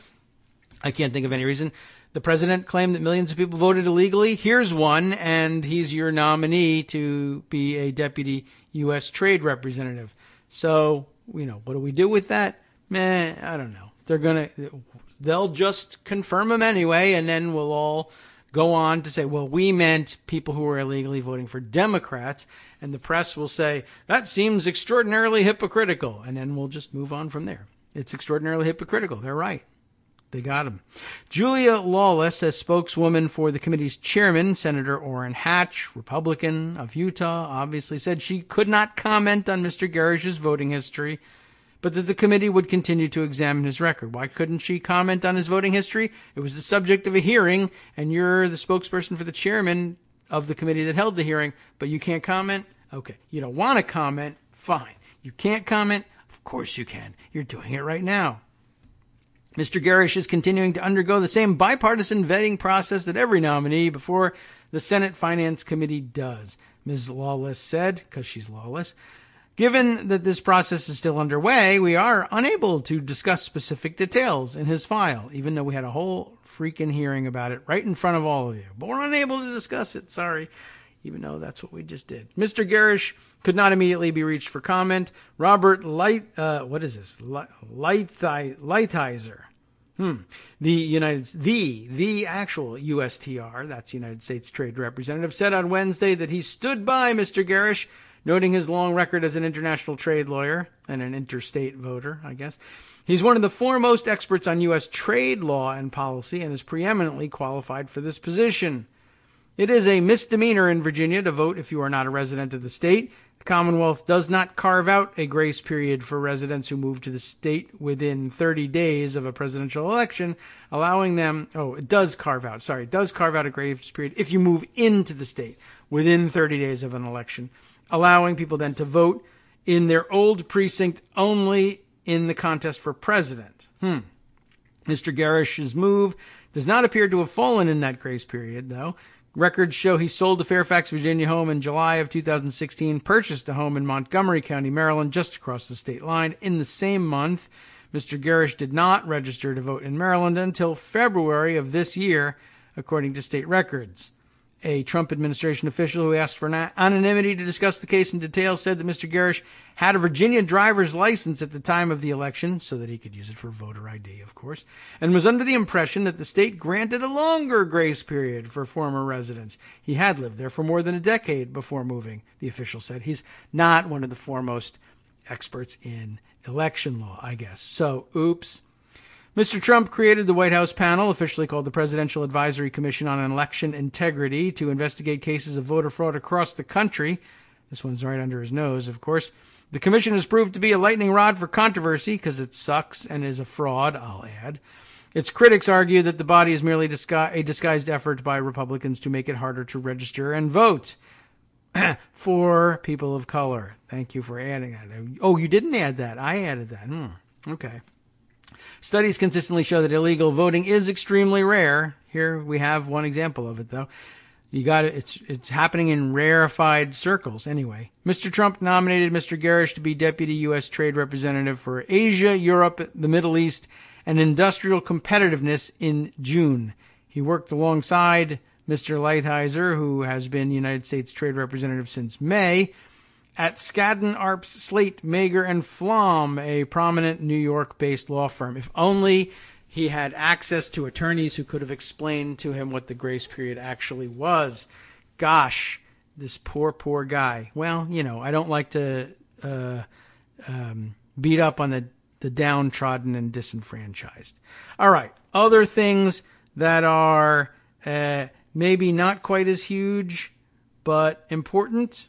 S3: I can't think of any reason. The president claimed that millions of people voted illegally. Here's one, and he's your nominee to be a deputy U.S. trade representative. So, what do we do with that? I don't know. They'll just confirm him anyway, and then we'll all go on to say, well, we meant people who were illegally voting for Democrats, and the press will say, that seems extraordinarily hypocritical, and then we'll just move on from there. It's extraordinarily hypocritical. They're right. They got him. Julia Lawless, as spokeswoman for the committee's chairman, Senator Orrin Hatch, Republican of Utah, obviously said she could not comment on Mr. Garish's voting history, but that the committee would continue to examine his record. Why couldn't she comment on his voting history? It was the subject of a hearing, and you're the spokesperson for the chairman of the committee that held the hearing, but you can't comment? Okay. You don't want to comment? Fine. You can't comment? Of course you can. You're doing it right now. Mr. Garish is continuing to undergo the same bipartisan vetting process that every nominee before the Senate Finance Committee does, Ms. Lawless said, because she's lawless. Given that this process is still underway, we are unable to discuss specific details in his file, even though we had a whole freaking hearing about it right in front of all of you. But we're unable to discuss it, sorry, even though that's what we just did. Mr. Garish could not immediately be reached for comment. Robert Lighthizer, the actual USTR, that's United States Trade Representative, said on Wednesday that he stood by Mr. Garish, noting his long record as an international trade lawyer and an interstate voter, I guess. He's one of the foremost experts on U.S. trade law and policy and is preeminently qualified for this position. It is a misdemeanor in Virginia to vote if you are not a resident of the state. The Commonwealth does not carve out a grace period for residents who move to the state within 30 days of a presidential election, allowing them, it does carve out a grace period if you move into the state within 30 days of an election, allowing people then to vote in their old precinct only in the contest for president. Mr. Garish's move does not appear to have fallen in that grace period, though. Records show he sold a Fairfax, Virginia home in July of 2016, purchased a home in Montgomery County, Maryland, just across the state line. In the same month, Mr. Garish did not register to vote in Maryland until February of this year, according to state records. A Trump administration official who asked for anonymity to discuss the case in detail said that Mr. Garish had a Virginia driver's license at the time of the election, so that he could use it for voter ID, of course, and was under the impression that the state granted a longer grace period for former residents. He had lived there for more than a decade before moving, the official said. He's not one of the foremost experts in election law, I guess. So, oops. Mr. Trump created the White House panel, officially called the Presidential Advisory Commission on Election Integrity, to investigate cases of voter fraud across the country. This one's right under his nose, of course. The commission has proved to be a lightning rod for controversy because it sucks and is a fraud, I'll add. Its critics argue that the body is merely a disguised effort by Republicans to make it harder to register and vote for people of color. Thank you for adding that. Oh, you didn't add that. I added that. Okay. Studies consistently show that illegal voting is extremely rare. Here we have one example of it, though. It's happening in rarefied circles. Anyway, Mr. Trump nominated Mr. Garish to be Deputy U.S. Trade Representative for Asia, Europe, the Middle East, and Industrial Competitiveness in June. He worked alongside Mr. Lighthizer, who has been United States Trade Representative since May, at Skadden, Arps, Slate, Mager, and Flom, a prominent New York-based law firm. If only he had access to attorneys who could have explained to him what the grace period actually was. Gosh, this poor guy. Well, I don't like to beat up on the downtrodden and disenfranchised. All right, other things that are maybe not quite as huge, but important.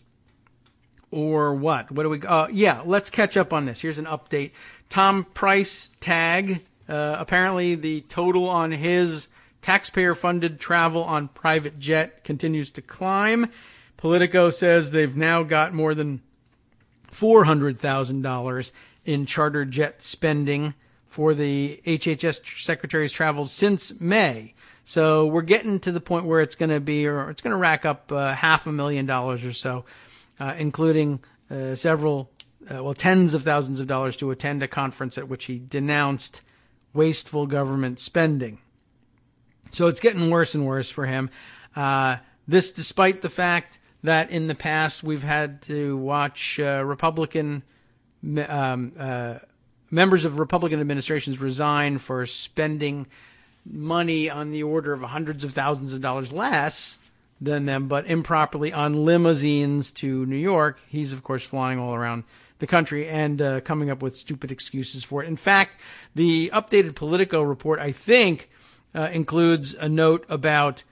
S3: Or what? What do we? Let's catch up on this. Here's an update. Tom Price tag. Apparently, the total on his taxpayer-funded travel on private jet continues to climb. Politico says they've now got more than $400,000 in charter jet spending for the HHS Secretary's travels since May. So we're getting to the point where it's going to rack up $500,000 or so. Including tens of thousands of dollars to attend a conference at which he denounced wasteful government spending. So it's getting worse and worse for him. This despite the fact that in the past we've had to watch Republican members of Republican administrations resign for spending money on the order of hundreds of thousands of dollars less than them, but improperly on limousines to New York. He's, of course, flying all around the country and coming up with stupid excuses for it. In fact, the updated Politico report, I think, includes a note about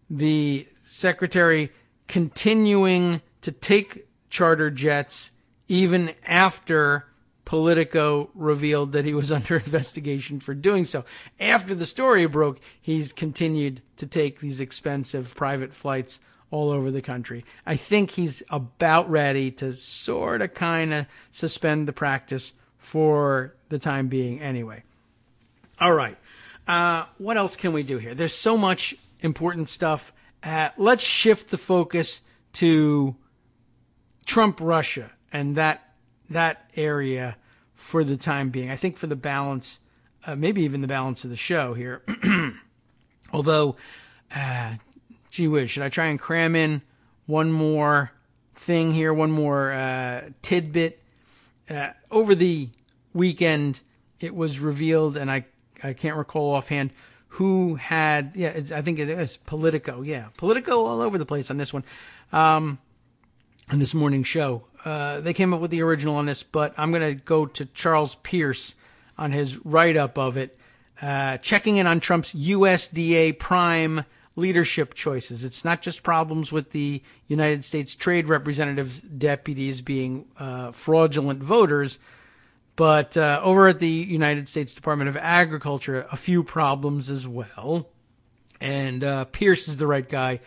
S3: the secretary continuing to take charter jets even after Politico revealed that he was under investigation for doing so. After the story broke, he's continued to take these expensive private flights all over the country. I think he's about ready to sort of kind of suspend the practice for the time being anyway. All right. What else can we do here? There's so much important stuff. Let's shift the focus to Trump Russia and that area for the time being. I think for the balance, maybe even the balance of the show here. Although, gee whiz, should I try and cram in one more thing here, one more tidbit? Over the weekend, it was revealed, and I can't recall offhand who had, I think it was Politico. Yeah, Politico all over the place on this one. On this morning show. They came up with the original on this, but I'm going to go to Charles Pierce on his write-up of it, checking in on Trump's USDA prime leadership choices. It's not just problems with the United States Trade Representative's deputies being fraudulent voters, but over at the United States Department of Agriculture, a few problems as well. And Pierce is the right guy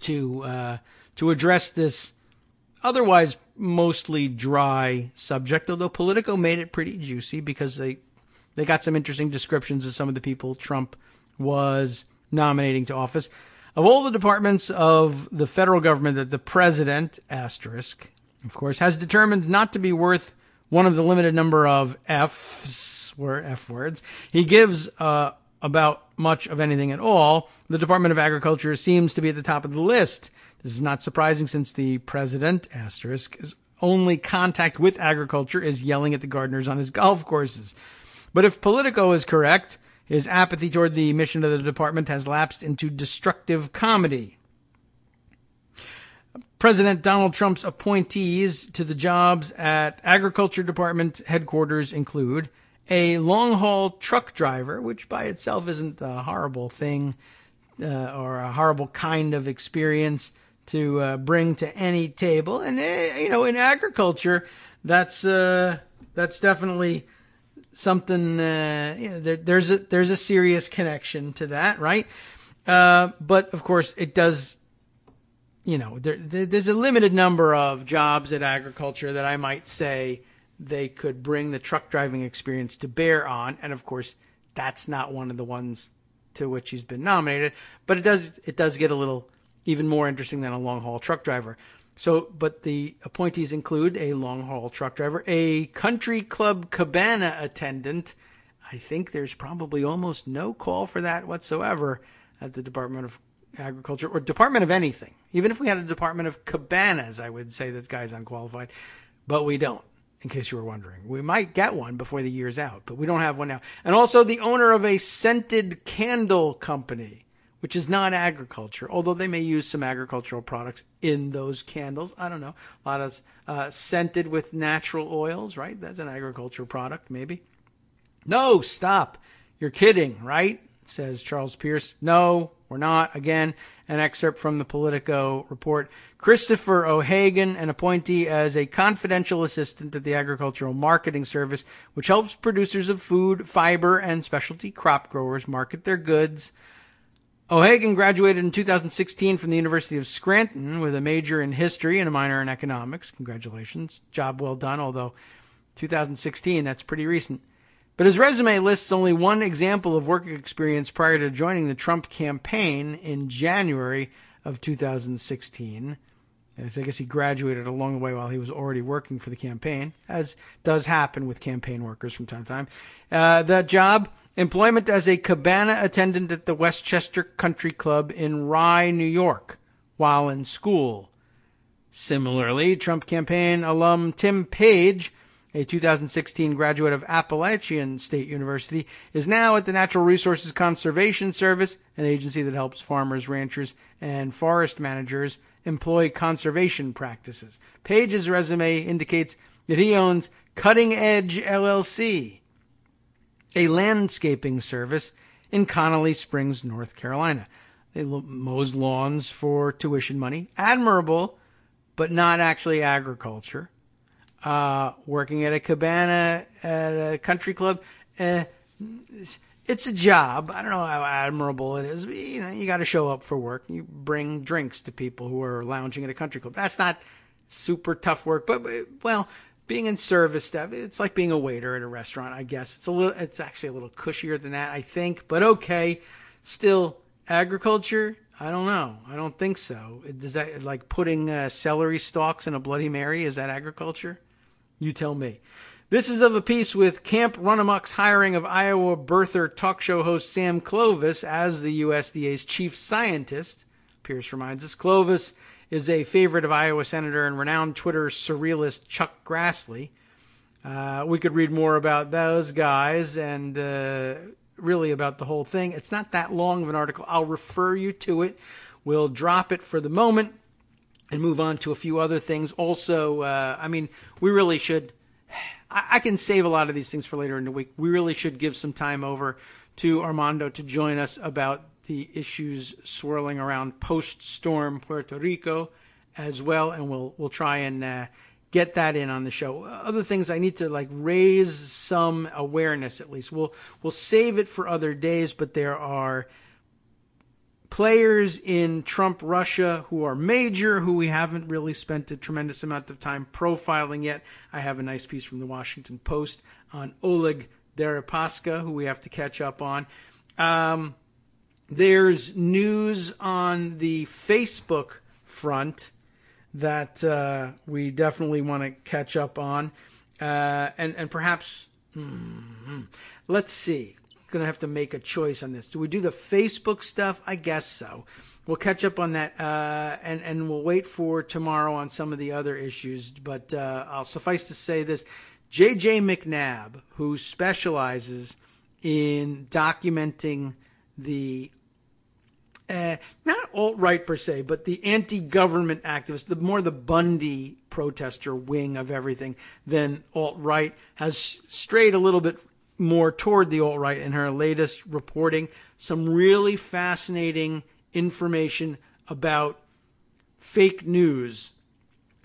S3: to address this otherwise mostly dry subject, although Politico made it pretty juicy because they got some interesting descriptions of some of the people Trump was nominating to office. Of all the departments of the federal government that the president, asterisk, of course, has determined not to be worth one of the limited number of F words he gives about much of anything at all, the Department of Agriculture seems to be at the top of the list. This is not surprising since the president, asterisk, only contact with agriculture is yelling at the gardeners on his golf courses. But if Politico is correct, his apathy toward the mission of the department has lapsed into destructive comedy. President Donald Trump's appointees to the jobs at Agriculture Department headquarters include a long-haul truck driver, which by itself isn't a horrible thing or a horrible kind of experience to bring to any table. And, in agriculture, that's definitely something, there's a serious connection to that, right? But, of course, it does, there's a limited number of jobs at agriculture that I might say they could bring the truck driving experience to bear on. And, of course, that's not one of the ones to which he's been nominated. But it does get a little even more interesting than a long-haul truck driver. But the appointees include a long-haul truck driver, a country club cabana attendant. I think there's probably almost no call for that whatsoever at the Department of Agriculture or Department of anything. Even if we had a Department of Cabanas, I would say this guy's unqualified. But we don't, in case you were wondering. We might get one before the year's out, but we don't have one now. And also the owner of a scented candle company, which is not agriculture, although they may use some agricultural products in those candles. I don't know. A lot of scented with natural oils, right? That's an agricultural product, maybe. No, stop. You're kidding, right? Says Charles Pierce. No, we're not. Again, an excerpt from the Politico report. Christopher O'Hagan, an appointee as a confidential assistant at the Agricultural Marketing Service, which helps producers of food, fiber, and specialty crop growers market their goods. O'Hagan graduated in 2016 from the University of Scranton with a major in history and a minor in economics. Congratulations. Job well done, although 2016, that's pretty recent. But his resume lists only one example of work experience prior to joining the Trump campaign in January of 2016. So I guess he graduated along the way while he was already working for the campaign, as does happen with campaign workers from time to time. That job, employment as a cabana attendant at the Westchester Country Club in Rye, New York, while in school. Similarly, Trump campaign alum Tim Page a 2016 graduate of Appalachian State University, is now at the Natural Resources Conservation Service, an agency that helps farmers, ranchers, and forest managers employ conservation practices. Page's resume indicates that he owns Cutting Edge LLC, a landscaping service in Connolly Springs, North Carolina. They mows lawns for tuition money. Admirable, but not actually agriculture. Working at a cabana at a country club. It's a job. I don't know how admirable it is. You know, you got to show up for work. You bring drinks to people who are lounging at a country club. That's not super tough work, but well, being in service stuff, it's like being a waiter at a restaurant, I guess. It's actually a little cushier than that, I think, but okay. Still, agriculture, I don't know. I don't think so. Does that, like putting celery stalks in a Bloody Mary, is that agriculture? You tell me. This is of a piece with Camp Runamuck's hiring of Iowa birther talk show host Sam Clovis as the USDA's chief scientist. Pierce reminds us Clovis is a favorite of Iowa Senator and renowned Twitter surrealist Chuck Grassley. We could read more about those guys and really about the whole thing. It's not that long of an article. I'll refer you to it. We'll drop it for the moment and move on to a few other things. Also, we really should... I can save a lot of these things for later in the week. We really should give some time over to Armando to join us about the issues swirling around post-storm Puerto Rico as well, and we'll try and get that in on the show. Other things I need to raise some awareness at least. We'll save it for other days, but there are players in Trump Russia who are major, who we haven't really spent a tremendous amount of time profiling yet. I have a nice piece from the Washington Post on Oleg Deripaska, who we have to catch up on. There's news on the Facebook front that we definitely want to catch up on. And perhaps, let's see. Going to have to make a choice on this. Do we do the Facebook stuff? I guess so. We'll catch up on that, and we'll wait for tomorrow on some of the other issues. But I'll suffice to say this. J.J. McNabb, who specializes in documenting the not alt-right per se, but the anti-government activists, the Bundy protester wing of everything than alt-right, has strayed a little bit more toward the alt-right in her latest reporting. Some really fascinating information about fake news,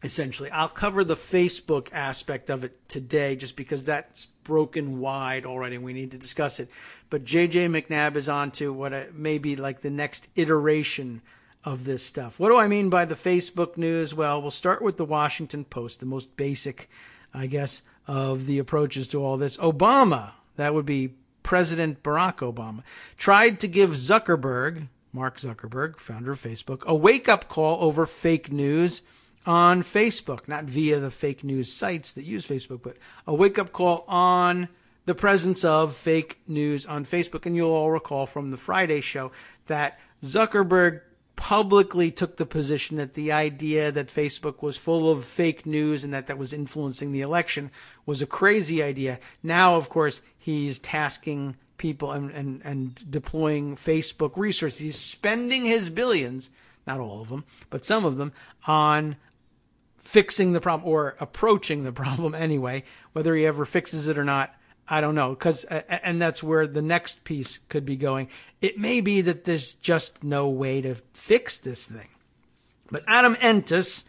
S3: essentially. I'll cover the Facebook aspect of it today just because that's broken wide already and we need to discuss it. But J.J. McNabb is on to what may be like the next iteration of this stuff. What do I mean by the Facebook news? Well, we'll start with the Washington Post, the most basic, I guess, of the approaches to all this. Obama, that would be President Barack Obama, tried to give Zuckerberg, Mark Zuckerberg, founder of Facebook, a wake-up call over fake news on Facebook, not via the fake news sites that use Facebook, but a wake-up call on the presence of fake news on Facebook. And you'll all recall from the Friday show that Zuckerberg publicly took the position that the idea that Facebook was full of fake news and that was influencing the election was a crazy idea. Now, of course, he's tasking people and deploying Facebook resources. He's spending his billions, not all of them, but some of them, on fixing the problem or approaching the problem anyway. Whether he ever fixes it or not, I don't know. And that's where the next piece could be going. It may be that there's just no way to fix this thing. But Adam Entis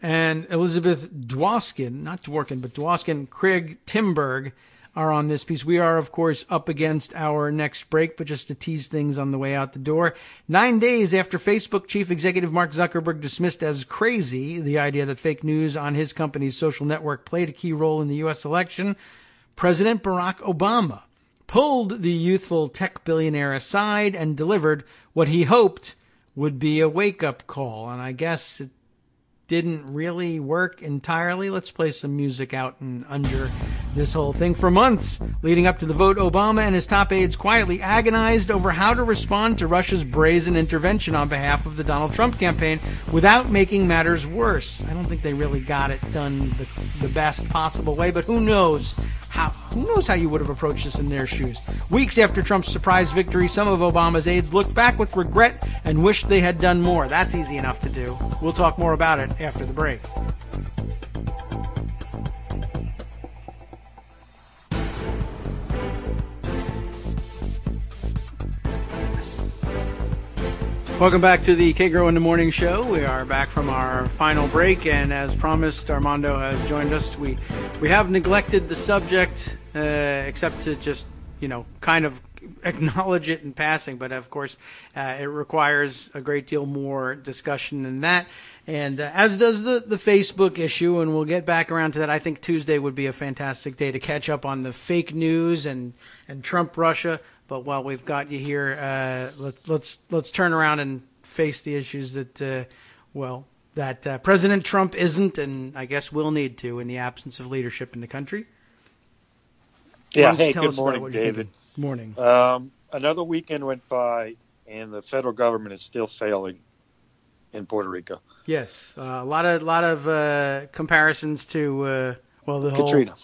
S3: and Elizabeth Dwoskin, not Dworkin, but Dwoskin, Craig Timberg are on this piece. We are, of course, up against our next break, but just to tease things on the way out the door. 9 days after Facebook chief executive Mark Zuckerberg dismissed as crazy the idea that fake news on his company's social network played a key role in the U.S. election, President Barack Obama pulled the youthful tech billionaire aside and delivered what he hoped would be a wake-up call. And I guess it didn't really work entirely. Let's play some music out and under This whole thing for months. Leading up to the vote, Obama and his top aides quietly agonized over how to respond to Russia's brazen intervention on behalf of the Donald Trump campaign without making matters worse. I don't think they really got it done the best possible way, but who knows how you would have approached this in their shoes. Weeks after Trump's surprise victory, some of Obama's aides looked back with regret and wished they had done more. That's easy enough to do. We'll talk more about it after the break. Welcome back to the Kagro in the Morning Show. We are back from our final break, and as promised, Armando has joined us. We have neglected the subject, except to just, kind of acknowledge it in passing, but of course, it requires a great deal more discussion than that, and as does the Facebook issue, and we'll get back around to that. I think Tuesday would be a fantastic day to catch up on the fake news and Trump Russia. But while we've got you here, let's turn around and face the issues that President Trump isn't, and I guess will need to, in the absence of leadership in the country.
S5: Yeah. Hey, good morning, David.
S3: Morning.
S5: Another weekend went by, and the federal government is still failing in Puerto Rico.
S3: Yes, a lot of comparisons to the
S5: Katrina.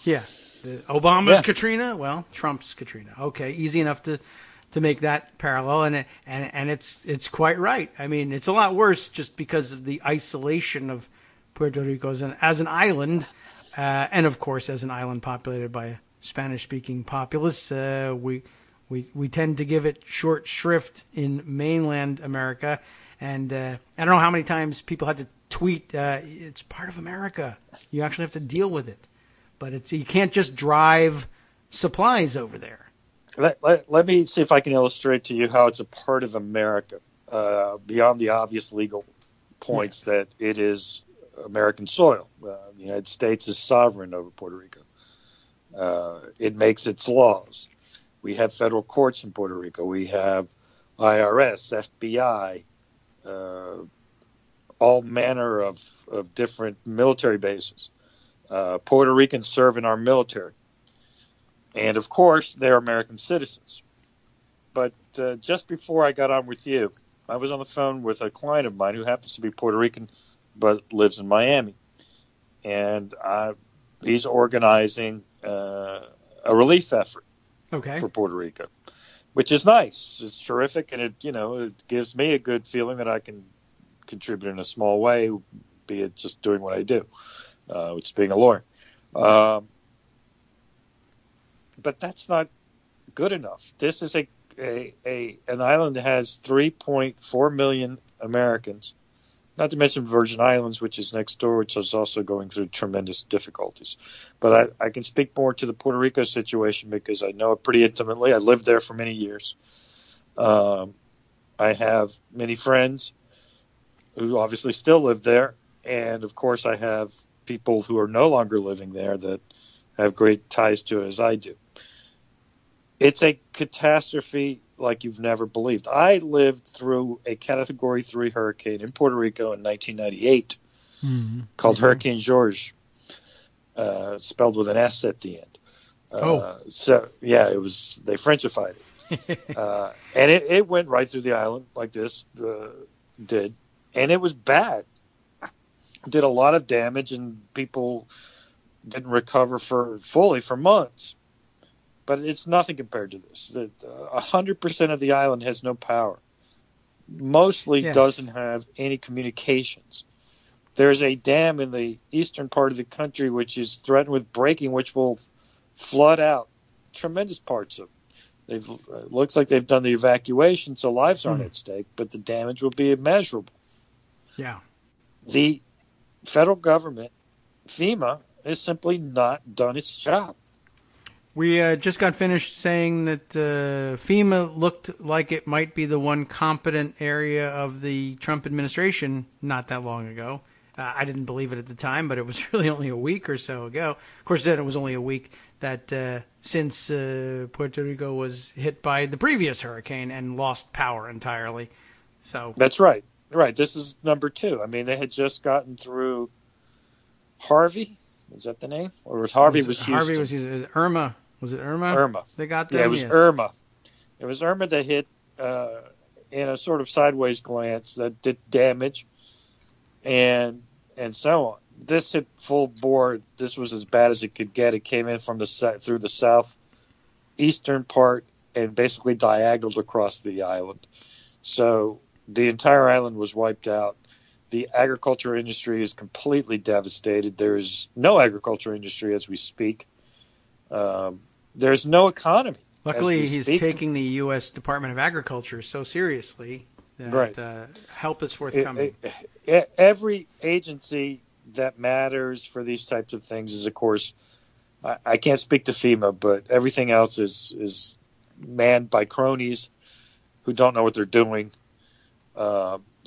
S3: Obama's Katrina, Trump's Katrina. Okay, easy enough to make that parallel, and it's quite right. I mean, it's a lot worse just because of the isolation of Puerto Rico as an island, and of course as an island populated by a Spanish-speaking populace. We tend to give it short shrift in mainland America, and I don't know how many times people had to tweet, "It's part of America. You actually have to deal with it." But you can't just drive supplies over there.
S5: Let me see if I can illustrate to you how it's a part of America, beyond the obvious legal points that it is American soil. The United States is sovereign over Puerto Rico. It makes its laws. We have federal courts in Puerto Rico. We have IRS, FBI, all manner of different military bases. Puerto Ricans serve in our military. And, of course, they're American citizens. But just before I got on with you, I was on the phone with a client of mine who happens to be Puerto Rican but lives in Miami. And he's organizing a relief effort for Puerto Rico, which is nice. It's terrific, and it gives me a good feeling that I can contribute in a small way, be it just doing what I do. Which is being a lawyer. But that's not good enough. This is an island that has 3.4 million Americans, not to mention Virgin Islands, which is next door, which is also going through tremendous difficulties. But I can speak more to the Puerto Rico situation because I know it pretty intimately. I lived there for many years. I have many friends who obviously still live there. And, of course, I have people who are no longer living there that have great ties to it as I do. It's a catastrophe like you've never believed. I lived through a Category 3 hurricane in Puerto Rico in 1998 called Hurricane George, spelled with an S at the end. It was, they Frenchified it. And it went right through the island like this did, and it was bad. Did a lot of damage, and people didn't recover fully for months. But it's nothing compared to this. 100% of the island has no power. Mostly doesn't have any communications. There's a dam in the eastern part of the country which is threatened with breaking, which will flood out tremendous parts of it. It looks like they've done the evacuation, so lives aren't at stake, but the damage will be immeasurable.
S3: Yeah.
S5: The federal government, FEMA, has simply not done its job.
S3: We just got finished saying that FEMA looked like it might be the one competent area of the Trump administration not that long ago. I didn't believe it at the time, but it was really only a week or so ago. Of course, then it was only a week that since Puerto Rico was hit by the previous hurricane and lost power entirely. So
S5: that's right. Right. This is number two. I mean, they had just gotten through Harvey, Is that the name? Or was Harvey was Houston?
S3: Harvey was Houston. Irma. Was it Irma?
S5: Irma.
S3: They got them?
S5: Yeah, it was
S3: yes.
S5: Irma. It was Irma that hit in a sort of sideways glance that did damage, and so on. This hit full bore. This was as bad as it could get. It came in from through the southeastern part and basically diagonal across the island. So the entire island was wiped out. The agriculture industry is completely devastated. There is no agriculture industry as we speak. There's no economy.
S3: Luckily, he's taking the U.S. Department of Agriculture so seriously that help is forthcoming.
S5: Every agency that matters for these types of things is, of course, I can't speak to FEMA, but everything else is manned by cronies who don't know what they're doing.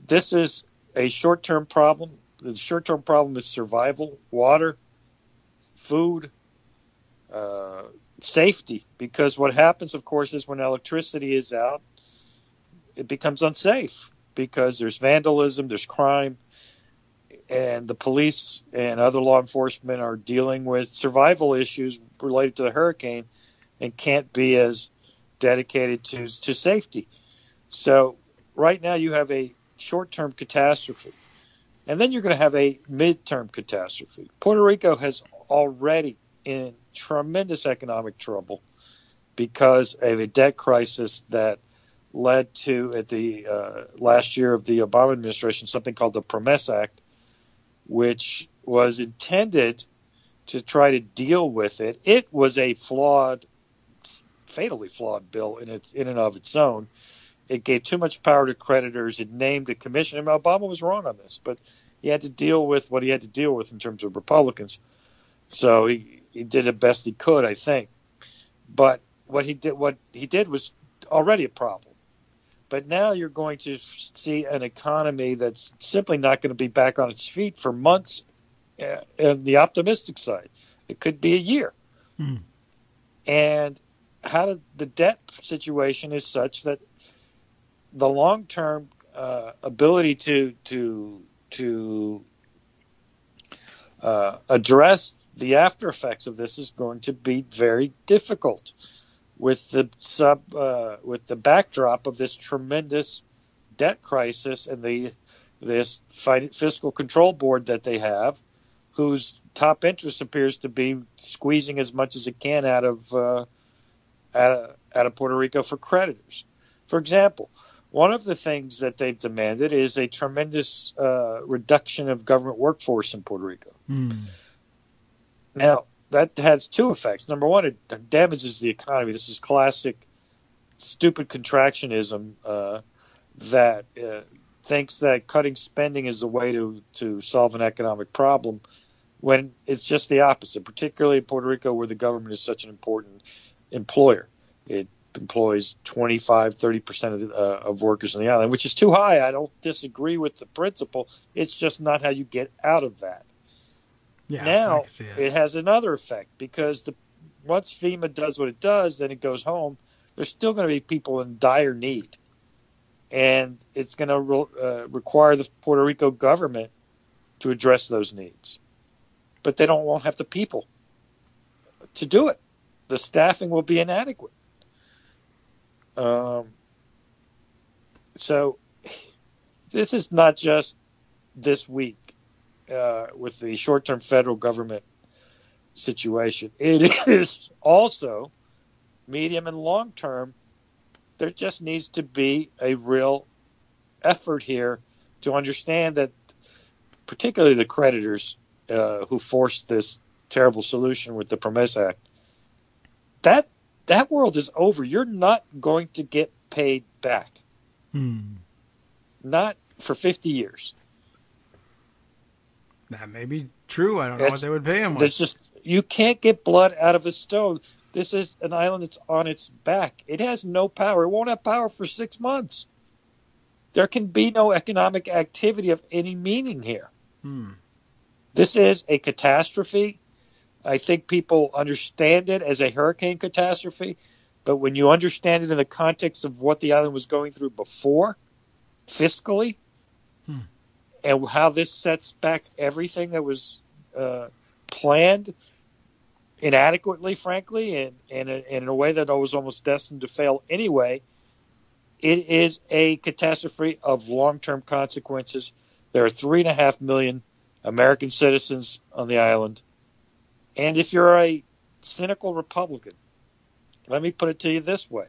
S5: This is a short-term problem. The short-term problem is survival, water, food, safety. Because what happens, of course, is when electricity is out, it becomes unsafe because there's vandalism, there's crime, and the police and other law enforcement are dealing with survival issues related to the hurricane and can't be as dedicated to safety. So right now you have a short-term catastrophe, and then you're going to have a mid-term catastrophe. Puerto Rico has already in tremendous economic trouble because of a debt crisis that led to, at the last year of the Obama administration, something called the Promesa Act, which was intended to try to deal with it. It was a fatally flawed bill in and of its own. It gave too much power to creditors. It named a commission. And Obama was wrong on this, but he had to deal with what he had to deal with in terms of Republicans. So he did the best he could, I think. But what he did was already a problem. But now you're going to see an economy that's simply not going to be back on its feet for months. On the optimistic side, it could be a year. And the debt situation is such that the long-term ability to address the after effects of this is going to be very difficult with the backdrop of this tremendous debt crisis and this fiscal control board that they have, whose top interest appears to be squeezing as much as it can out of Puerto Rico for creditors. For example, one of the things that they've demanded is a tremendous reduction of government workforce in Puerto Rico. Now, that has two effects. Number one, it damages the economy. This is classic stupid contractionism that thinks that cutting spending is the way to solve an economic problem, when it's just the opposite, particularly in Puerto Rico where the government is such an important employer. It employs 25-30% of workers on the island, which is too high. I don't disagree with the principle. It's just not how you get out of that.
S3: Yeah,
S5: now it has another effect, because once FEMA does what it does, then it goes home. There's still going to be people in dire need, and it's going to require the Puerto Rico government to address those needs. But they won't have the people to do it. The staffing will be inadequate. So this is not just this week with the short-term federal government situation. It is also medium and long-term. There just needs to be a real effort here to understand that, particularly the creditors who forced this terrible solution with the Promesa Act, that world is over. You're not going to get paid back. Not for 50 years.
S3: That may be true. I don't know what they would pay him with.
S5: You can't get blood out of a stone. This is an island that's on its back. It has no power. It won't have power for 6 months. There can be no economic activity of any meaning here. This is a catastrophe. I think people understand it as a hurricane catastrophe, but when you understand it in the context of what the island was going through before, fiscally, and how this sets back everything that was planned inadequately, frankly, and in a way that was almost destined to fail anyway. It is a catastrophe of long-term consequences. There are 3.5 million American citizens on the island. And if you're a cynical Republican, let me put it to you this way.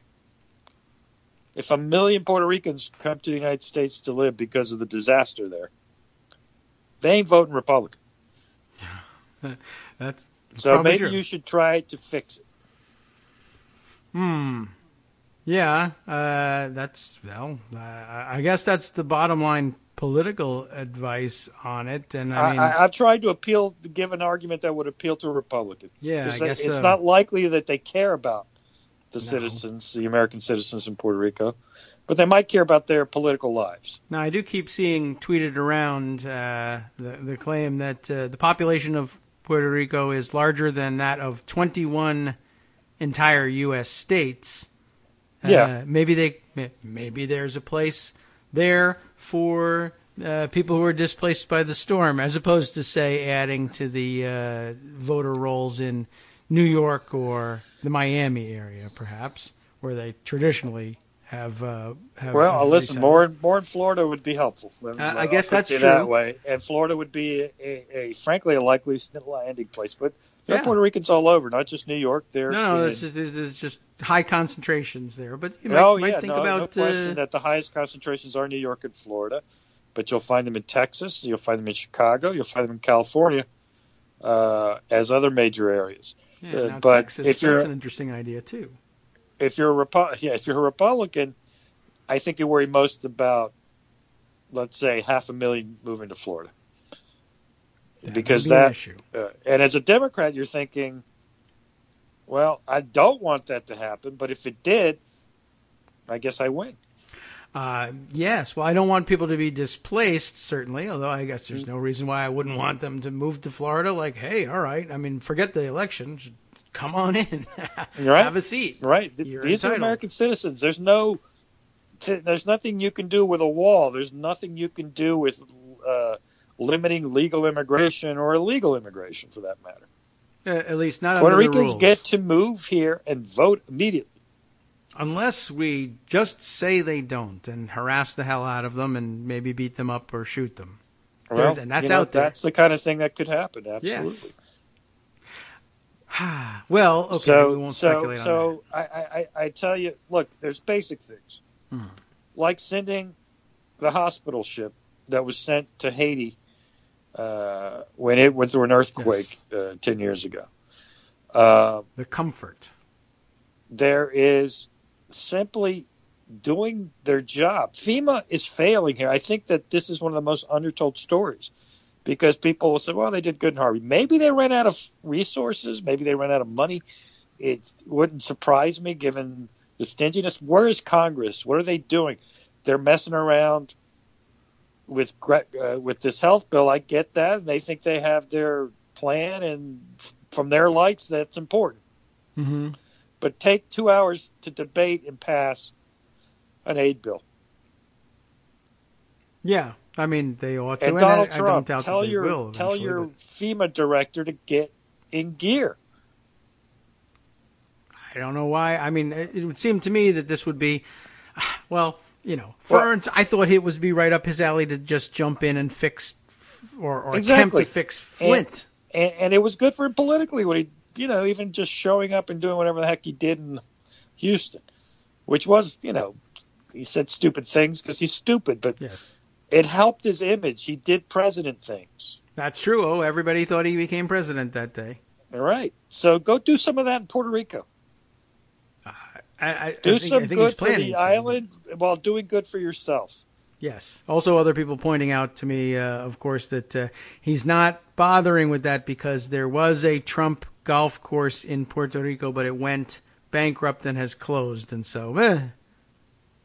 S5: If 1 million Puerto Ricans come to the United States to live because of the disaster there, they ain't voting Republican.
S3: That's
S5: so maybe
S3: true.
S5: You should try to fix it.
S3: Yeah, I guess that's the bottom line political advice on it. And
S5: I've tried to give an argument that would appeal to a Republican.
S3: Yeah, I guess
S5: it's
S3: so.
S5: not likely that they care about citizens, the American citizens in Puerto Rico, but they might care about their political lives.
S3: Now, I do keep seeing tweeted around the claim that the population of Puerto Rico is larger than that of 21 entire U.S. states.
S5: Yeah,
S3: maybe there's a place there for people who are displaced by the storm, as opposed to, say, adding to the voter rolls in New York or the Miami area, perhaps, where they traditionally have.
S5: Listen, more in Florida would be helpful.
S3: I guess that's true.
S5: That way, and Florida would be frankly a likely landing place. But there are Puerto Ricans all over, not just New York.
S3: There's just high concentrations there. But you might think about
S5: no question that the highest concentrations are New York and Florida. But you'll find them in Texas, you'll find them in Chicago, you'll find them in California, as other major areas.
S3: Yeah,
S5: but
S3: Texas, that's an interesting idea too.
S5: If you're a Republican, I think you worry most about, let's say, 500,000 moving to Florida, because that issue. And as a Democrat, you're thinking, well, I don't want that to happen, but if it did, I guess I win.
S3: Yes. Well, I don't want people to be displaced, certainly, although I guess there's no reason why I wouldn't want them to move to Florida. Like, hey, all right. I mean, forget the election. Just come on in.
S5: Right.
S3: Have a seat.
S5: Right. These are American citizens. There's nothing you can do with a wall. There's nothing you can do with limiting legal immigration or illegal immigration, for that matter.
S3: At least not
S5: Puerto
S3: under the
S5: Ricans
S3: rules.
S5: get to move here and vote immediately.
S3: Unless we just say they don't and harass the hell out of them and maybe beat them up or shoot them.
S5: Well,
S3: and that's out there.
S5: That's the kind of thing that could happen, absolutely.
S3: Yes. Well, okay, we won't speculate on
S5: that. I tell you, look, there's basic things. Like sending the hospital ship that was sent to Haiti when it went through an earthquake 10 years ago.
S3: The comfort.
S5: There is simply doing their job. FEMA is failing here. I think that this is one of the most undertold stories, because people will say, well, they did good in Harvey. Maybe they ran out of resources. Maybe they ran out of money. It wouldn't surprise me given the stinginess. Where is Congress? What are they doing? They're messing around with this health bill. I get that. And they think they have their plan, and from their lights, that's important.
S3: Mm-hmm.
S5: But take 2 hours to debate and pass an aid bill.
S3: Yeah, I mean, they ought to.
S5: And Donald Trump,
S3: I don't doubt that they will
S5: tell your
S3: but
S5: FEMA director to get in gear.
S3: I don't know why. I mean, it would seem to me that this would be, well, Ferns, I thought it would be right up his alley to just jump in and fix or attempt to fix Flint.
S5: And it was good for him politically when he, even just showing up and doing whatever the heck he did in Houston, which was, he said stupid things because he's stupid, but it helped his image. He did president things.
S3: That's true. Oh, everybody thought he became president that day.
S5: All right. So go do some of that in Puerto Rico.
S3: I
S5: do
S3: think,
S5: some
S3: I think
S5: good for the island while doing good for yourself.
S3: Yes. Also, other people pointing out to me, of course, that he's not bothering with that because there was a Trump golf course in Puerto Rico, but it went bankrupt and has closed. And so,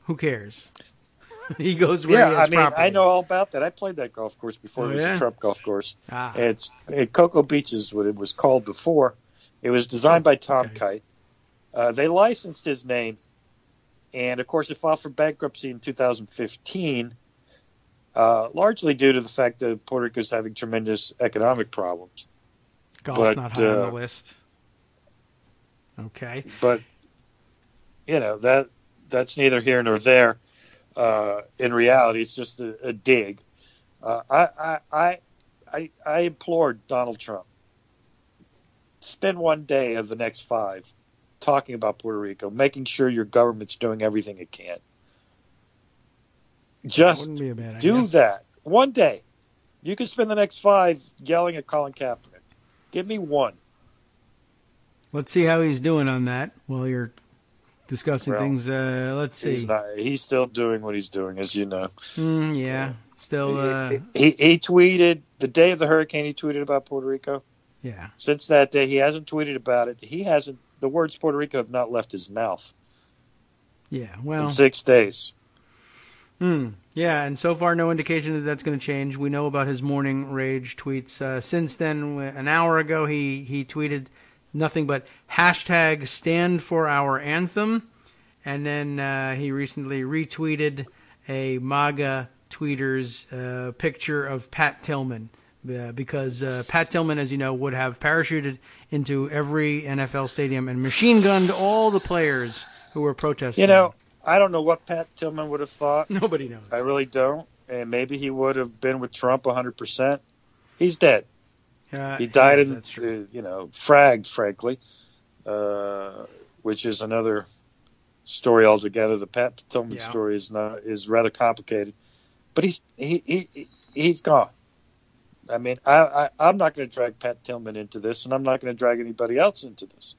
S3: who cares? He goes where he has property.
S5: I know all about that. I played that golf course before. It was a Trump golf course. It's at Cocoa Beach is what it was called before. It was designed by Tom Kite. They licensed his name, and of course it filed for bankruptcy in 2015, largely due to the fact that Puerto Rico is having tremendous economic problems.
S3: Golf not high on the list. Okay.
S5: But, that's neither here nor there. In reality, it's just a dig. I implore Donald Trump, spend one day of the next 5 talking about Puerto Rico, making sure your government's doing everything it can. Just
S3: Wouldn't be a bad
S5: do
S3: idea.
S5: that. One day. You can spend the next 5 yelling at Colin Kaepernick. Give me one.
S3: Let's see how he's doing on that while you're discussing
S5: Well,
S3: things. Let's see.
S5: He's still doing what he's doing, as you know.
S3: Yeah. Still.
S5: He tweeted the day of the hurricane. He tweeted about Puerto Rico.
S3: Yeah.
S5: Since that day, he hasn't tweeted about it. The words Puerto Rico have not left his mouth
S3: Yeah. Well.
S5: in 6 days.
S3: Yeah, and so far no indication that that's going to change. We know about his morning rage tweets. Since then, an hour ago, he tweeted nothing but hashtag stand for our anthem. And then he recently retweeted a MAGA tweeter's picture of Pat Tillman. Because Pat Tillman, as you know, would have parachuted into every NFL stadium and machine gunned all the players who were protesting.
S5: I don't know what Pat Tillman would have thought.
S3: Nobody knows.
S5: I really don't. And maybe he would have been with Trump 100%. He's dead. He died fragged, frankly, which is another story altogether. The Pat Tillman story is rather complicated, but he's gone. I mean, I'm not going to drag Pat Tillman into this, and I'm not going to drag anybody else into this.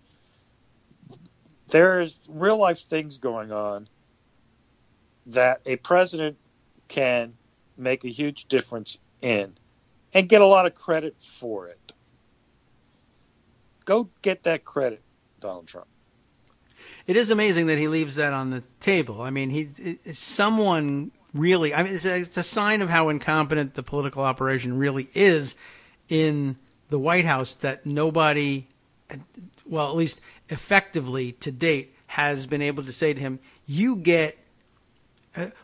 S5: There's real life things going on that a president can make a huge difference in and get a lot of credit for it. Go get that credit, Donald Trump.
S3: It is amazing that he leaves that on the table. I mean, someone really, it's a sign of how incompetent the political operation really is in the White House that nobody, well, at least effectively to date, has been able to say to him, you get,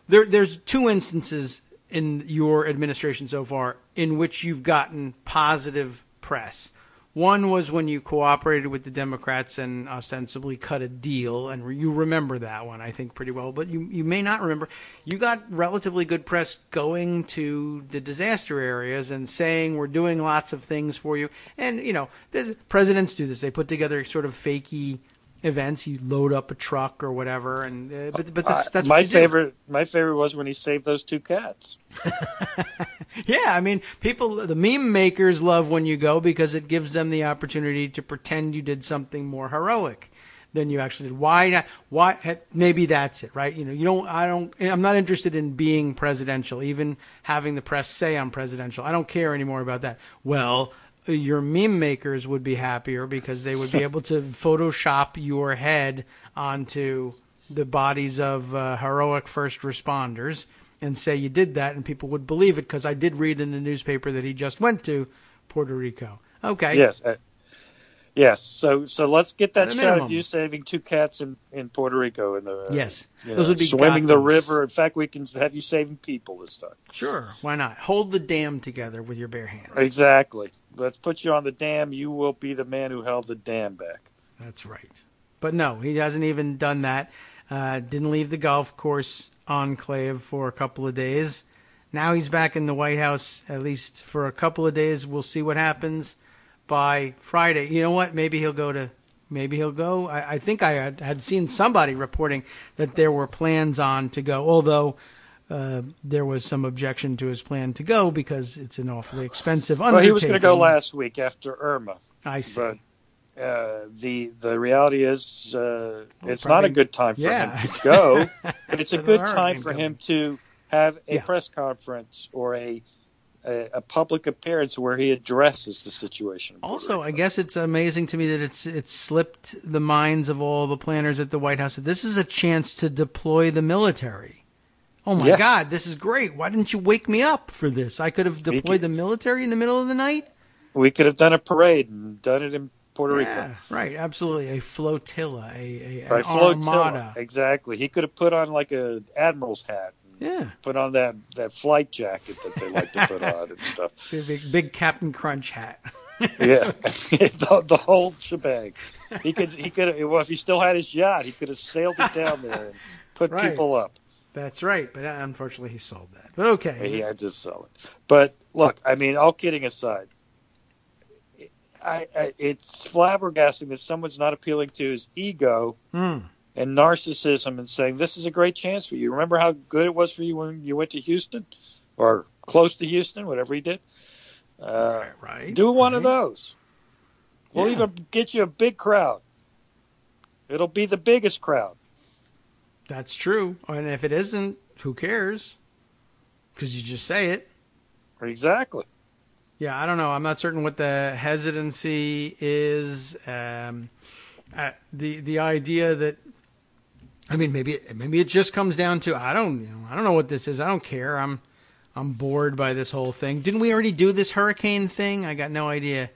S3: there's 2 instances in your administration so far in which you've gotten positive press. One was when you cooperated with the Democrats and ostensibly cut a deal, and you remember that one, I think, pretty well. But you may not remember. You got relatively good press going to the disaster areas and saying we're doing lots of things for you. And, presidents do this. They put together sort of fakey events. You load up a truck or whatever. And but that's
S5: my favorite. My favorite was when he saved those 2 cats.
S3: Yeah, I mean, the meme makers love when you go because it gives them the opportunity to pretend you did something more heroic than you actually did. Why not? Why? Maybe that's it, right? I'm not interested in being presidential, even having the press say I'm presidential. I don't care anymore about that. Well, your meme makers would be happier because they would be able to Photoshop your head onto the bodies of heroic first responders and say you did that, and people would believe it because I did read in the newspaper that he just went to Puerto Rico. Okay.
S5: Yes. Yes. So let's get that shot of you saving 2 cats in Puerto Rico and
S3: those would be
S5: swimming the river. In fact, we can have you saving people this time.
S3: Sure. Why not? Hold the dam together with your bare hands.
S5: Exactly. Let's put you on the dam. You will be the man who held the dam back.
S3: That's right. But no, he hasn't even done that. Didn't leave the golf course enclave for a couple of days. Now he's back in the White House, at least for a couple of days. We'll see what happens by Friday. You know what? Maybe he'll go. I think I had seen somebody reporting that there were plans on to go, although there was some objection to his plan to go because it's an awfully expensive undertaking.
S5: Well, he was going to go last week after Irma.
S3: I see.
S5: But the reality is it's not a good time for him to go, but it's a good time for him to have a press conference or a public appearance where he addresses the situation.
S3: Also, I guess it's amazing to me that it's slipped the minds of all the planners at the White House that this is a chance to deploy the military. Oh, my God, this is great. Why didn't you wake me up for this? I could have deployed the military in the middle of the night. We
S5: could have done a parade and done it in Puerto Rico.
S3: Yeah, right, absolutely. A flotilla, an
S5: armada. Exactly. He could have put on like an admiral's hat. Put on that flight jacket that they like to put on and stuff.
S3: Big Captain Crunch hat.
S5: Yeah, the whole shebang. He could. Well, if he still had his yacht, he could have sailed it down there and put
S3: Right.
S5: people up.
S3: That's right, but unfortunately he sold that. But okay.
S5: He had to sell it. But look, I mean, all kidding aside, it's flabbergasting that someone's not appealing to his ego and narcissism and saying, this is a great chance for you. Remember how good it was for you when you went to Houston or close to Houston, whatever he did?
S3: Right.
S5: Do one of those. We'll even get you a big crowd. It'll be the biggest crowd.
S3: That's true. And if it isn't, who cares? Because you just say it.
S5: Exactly.
S3: Yeah, I don't know. I'm not certain what the hesitancy is. The idea that, I mean, maybe it just comes down to I don't know what this is. I don't care. I'm bored by this whole thing. Didn't we already do this hurricane thing? I got no idea.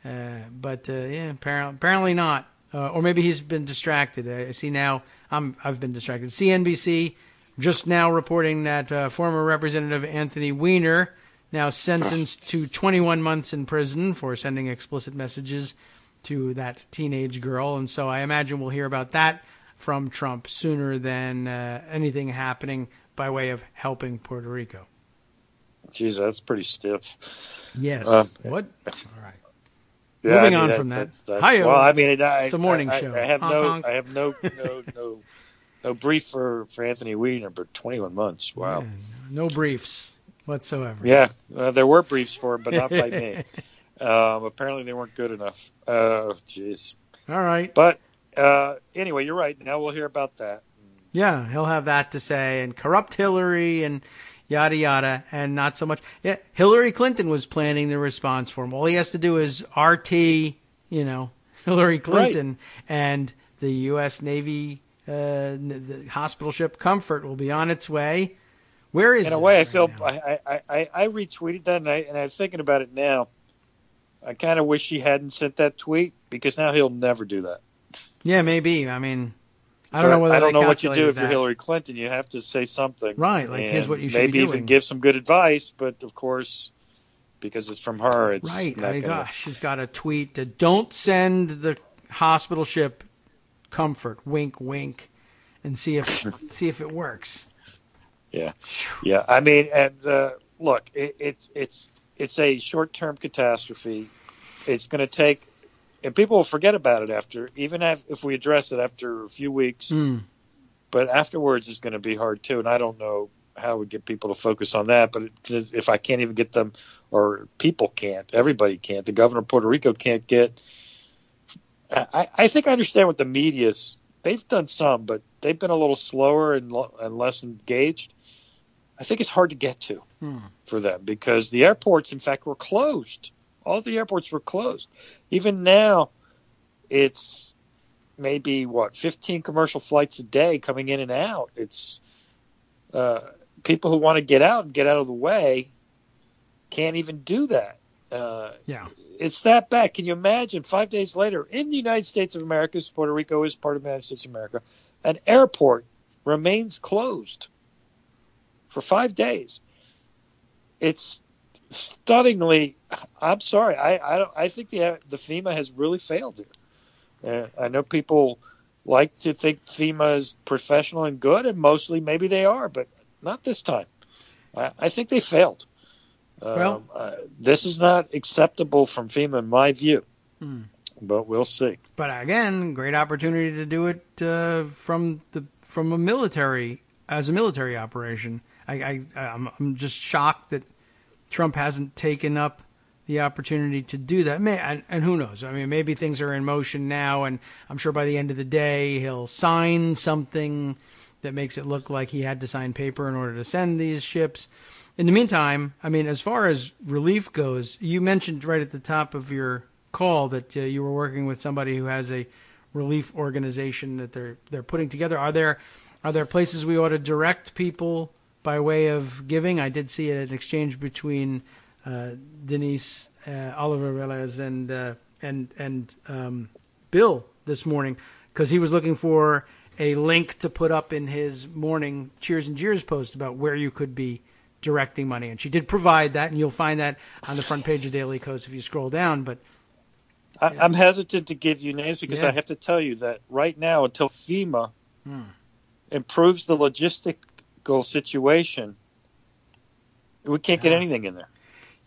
S3: But apparently not. Or maybe he's been distracted. I see now. I've been distracted. CNBC just now reporting that former Representative Anthony Weiner, now sentenced to 21 months in prison for sending explicit messages to that teenage girl. And so I imagine we'll hear about that from Trump sooner than anything happening by way of helping Puerto Rico.
S5: Jeez, that's pretty stiff.
S3: Yes. What? All right.
S5: Yeah,
S3: Moving on from that.
S5: Hi-yo. Well, I mean,
S3: it's a morning show.
S5: I have
S3: honk, honk.
S5: no brief for Anthony Weiner, but 21 months. Wow.
S3: Yeah, no briefs whatsoever.
S5: Yeah, there were briefs for him, but not by me. Apparently, they weren't good enough. Oh, jeez.
S3: All right.
S5: But anyway, you're right. Now we'll hear about that.
S3: Yeah, he'll have that to say, and corrupt Hillary and yada yada, and not so much. Yeah, Hillary Clinton was planning the response for him. All he has to do is RT, Hillary Clinton, and the U.S. Navy the hospital ship Comfort will be on its way. Where is it?
S5: In a way, I
S3: right
S5: feel
S3: now?
S5: I retweeted that, and I'm thinking about it now. I kind of wish he hadn't sent that tweet because now he'll never do that.
S3: Yeah, maybe. I mean, I don't know whether
S5: I don't
S3: they
S5: know what you do
S3: calculated
S5: if you're
S3: that.
S5: Hillary Clinton. You have to say something,
S3: Right? Like, here's what you should
S5: maybe
S3: be doing.
S5: even give some good advice. But of course, because it's from her, it's
S3: Right.
S5: not gonna-
S3: Gosh, she's got a tweet that don't send the hospital ship Comfort. Wink, wink, and see if it works.
S5: Yeah. I mean, and look, it's a short-term catastrophe. It's going to take, and people will forget about it after, even if we address it after a few weeks. But afterwards, it's going to be hard too. And I don't know how we get people to focus on that. But if I can't even get them, or people can't, everybody can't. The governor of Puerto Rico can't get. I think I understand what the media's. They've done some, but they've been a little slower and less engaged. I think it's hard to get to for them because the airports, in fact, were closed. All the airports were closed. Even now, it's maybe, 15 commercial flights a day coming in and out. It's people who want to get out and get out of the way can't even do that. It's that bad. Can you imagine 5 days later in the United States of America, Puerto Rico is part of the United States of America, an airport remains closed for 5 days. It's stunningly. I'm sorry. I think the FEMA has really failed here. I know people like to think FEMA is professional and good, and mostly maybe they are, but not this time. I think they failed. This is not acceptable from FEMA in my view, but we'll see.
S3: But again, great opportunity to do it from a military operation. I'm just shocked that Trump hasn't taken up the opportunity to do that. And who knows? I mean, maybe things are in motion now, and I'm sure by the end of the day he'll sign something that makes it look like he had to sign paper in order to send these ships. In the meantime, I mean, as far as relief goes, you mentioned right at the top of your call that you were working with somebody who has a relief organization that they're putting together. Are there places we ought to direct people by way of giving? I did see an exchange between Denise Oliver Velez and Bill this morning because he was looking for a link to put up in his morning Cheers and Jeers post about where you could be directing money. And she did provide that, and you'll find that on the front page of Daily Kos if you scroll down. But
S5: I'm hesitant to give you names because I have to tell you that right now, until FEMA improves the logistical situation, we can't get anything in there.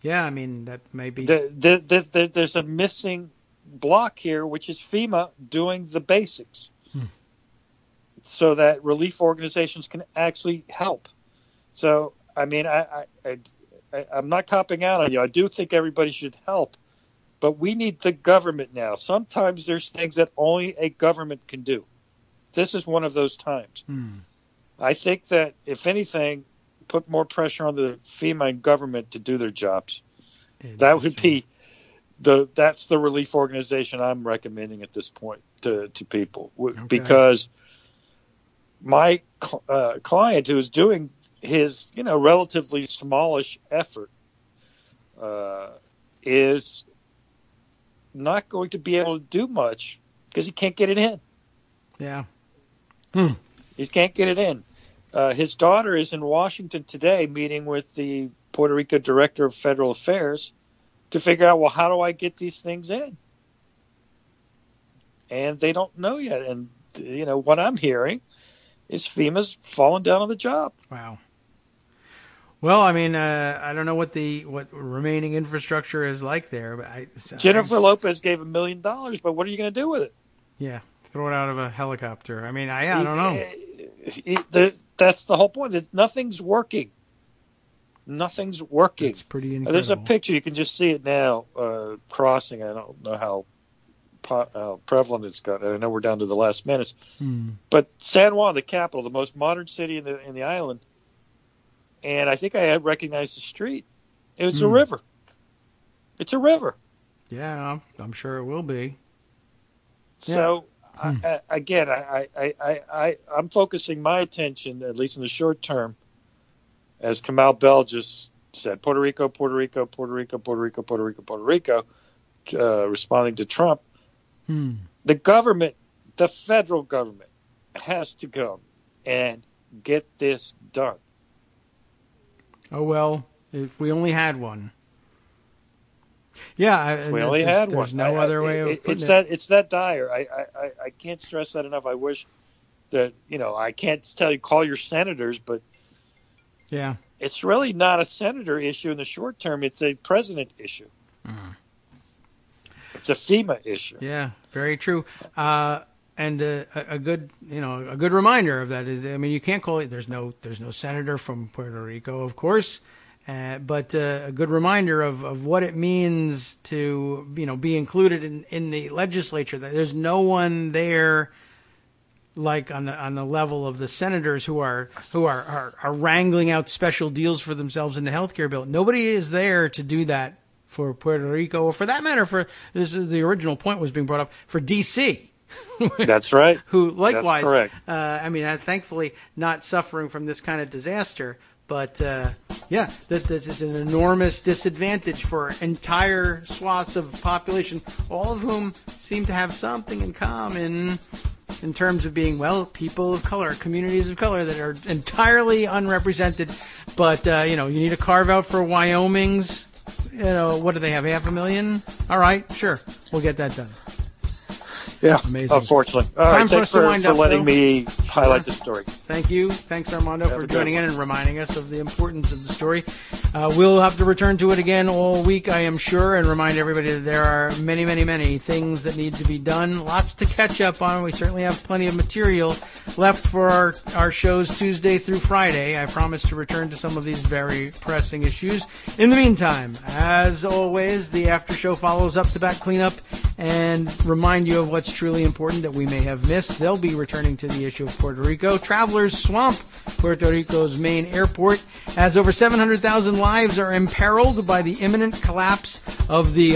S3: Yeah, I mean, that may be...
S5: There's a missing block here, which is FEMA doing the basics so that relief organizations can actually help. So, I mean, I'm not copping out on you. I do think everybody should help, but we need the government now. Sometimes there's things that only a government can do. This is one of those times. I think that, if anything, put more pressure on the FEMA and government to do their jobs. That would be that's the relief organization I'm recommending at this point to people, because my client who is doing his relatively smallish effort is not going to be able to do much because he can't get it in.
S3: Yeah.
S5: He can't get it in. His daughter is in Washington today meeting with the Puerto Rico Director of Federal Affairs to figure out, well, how do I get these things in? And they don't know yet. And, what I'm hearing is FEMA's falling down on the job.
S3: Wow. Well, I mean, I don't know what remaining infrastructure is like there. But
S5: Jennifer Lopez gave $1 million, but what are you going to do with it?
S3: Yeah, throw it out of a helicopter. I mean, I don't know.
S5: That's the whole point. Nothing's working. Nothing's working.
S3: It's pretty incredible.
S5: There's a picture. You can just see it now crossing. I don't know how prevalent it's got. I know we're down to the last minutes. But San Juan, the capital, the most modern city in the island, and I think I had recognized the street. It's a river. It's a river.
S3: Yeah, I'm sure it will be.
S5: So, again, I'm focusing my attention, at least in the short term, as Kamal Bell just said, Puerto Rico, Puerto Rico, Puerto Rico, Puerto Rico, Puerto Rico, Puerto Rico, responding to Trump. The government, the federal government, has to go and get this done.
S3: Oh, well, if we only had one. Yeah,
S5: if we only had one.
S3: There's no other way of putting it.
S5: It's that dire. I can't stress that enough. I wish that, I can't tell you, call your senators, but
S3: yeah,
S5: it's really not a senator issue in the short term. It's a president issue. It's a FEMA issue.
S3: Yeah, very true. And a good reminder of that is, I mean, you can't call it. There's no senator from Puerto Rico, of course, but a good reminder of what it means to be included in the legislature. There's no one there like on the level of the senators who are wrangling out special deals for themselves in the healthcare bill. Nobody is there to do that for Puerto Rico, or for that matter, this is the original point was being brought up for DC.
S5: That's right.
S3: Who likewise,
S5: that's correct.
S3: I mean, thankfully not suffering from this kind of disaster, but this is an enormous disadvantage for entire swaths of population, all of whom seem to have something in common in terms of being, people of color, communities of color that are entirely unrepresented. But, you need to carve out for Wyoming's, what do they have, 500,000? All right, sure. We'll get that done.
S5: Yeah,
S3: amazing.
S5: Unfortunately. All right, thanks for letting me highlight the story.
S3: Thank you. Thanks, Armando, for joining in and reminding us of the importance of the story. We'll have to return to it again all week, I am sure, and remind everybody that there are many, many, many things that need to be done. Lots to catch up on. We certainly have plenty of material left for our shows Tuesday through Friday. I promise to return to some of these very pressing issues. In the meantime, as always, the after show follows up to back cleanup and remind you of what's truly important that we may have missed. They'll be returning to the issue of Puerto Rico. Travelers swamp Puerto Rico's main airport as over 700,000 lives are imperiled by the imminent collapse of the,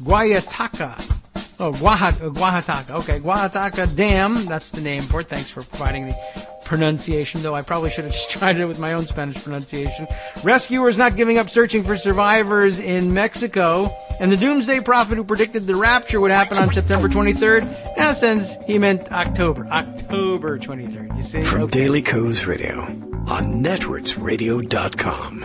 S3: Guajataca. Okay, Guajataca Dam. That's the name for it. Thanks for providing the pronunciation, though I probably should have just tried it with my own Spanish pronunciation. Rescuers not giving up searching for survivors in Mexico. And the doomsday prophet who predicted the rapture would happen on September 23rd now says he meant October 23rd. You see?
S1: From Daily Kos Radio. on netrootsradio.com.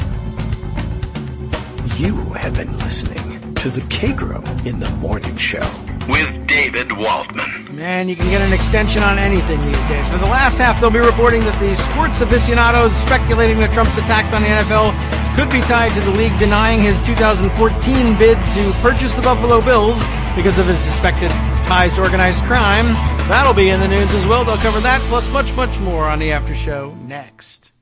S1: You have been listening to the Kagro in the Morning Show
S2: with David Waldman.
S3: Man, you can get an extension on anything these days. For the last half, they'll be reporting that the sports aficionados speculating that Trump's attacks on the NFL could be tied to the league denying his 2014 bid to purchase the Buffalo Bills because of his suspected ties to organized crime. That'll be in the news as well. They'll cover that plus much, much more on the After Show next.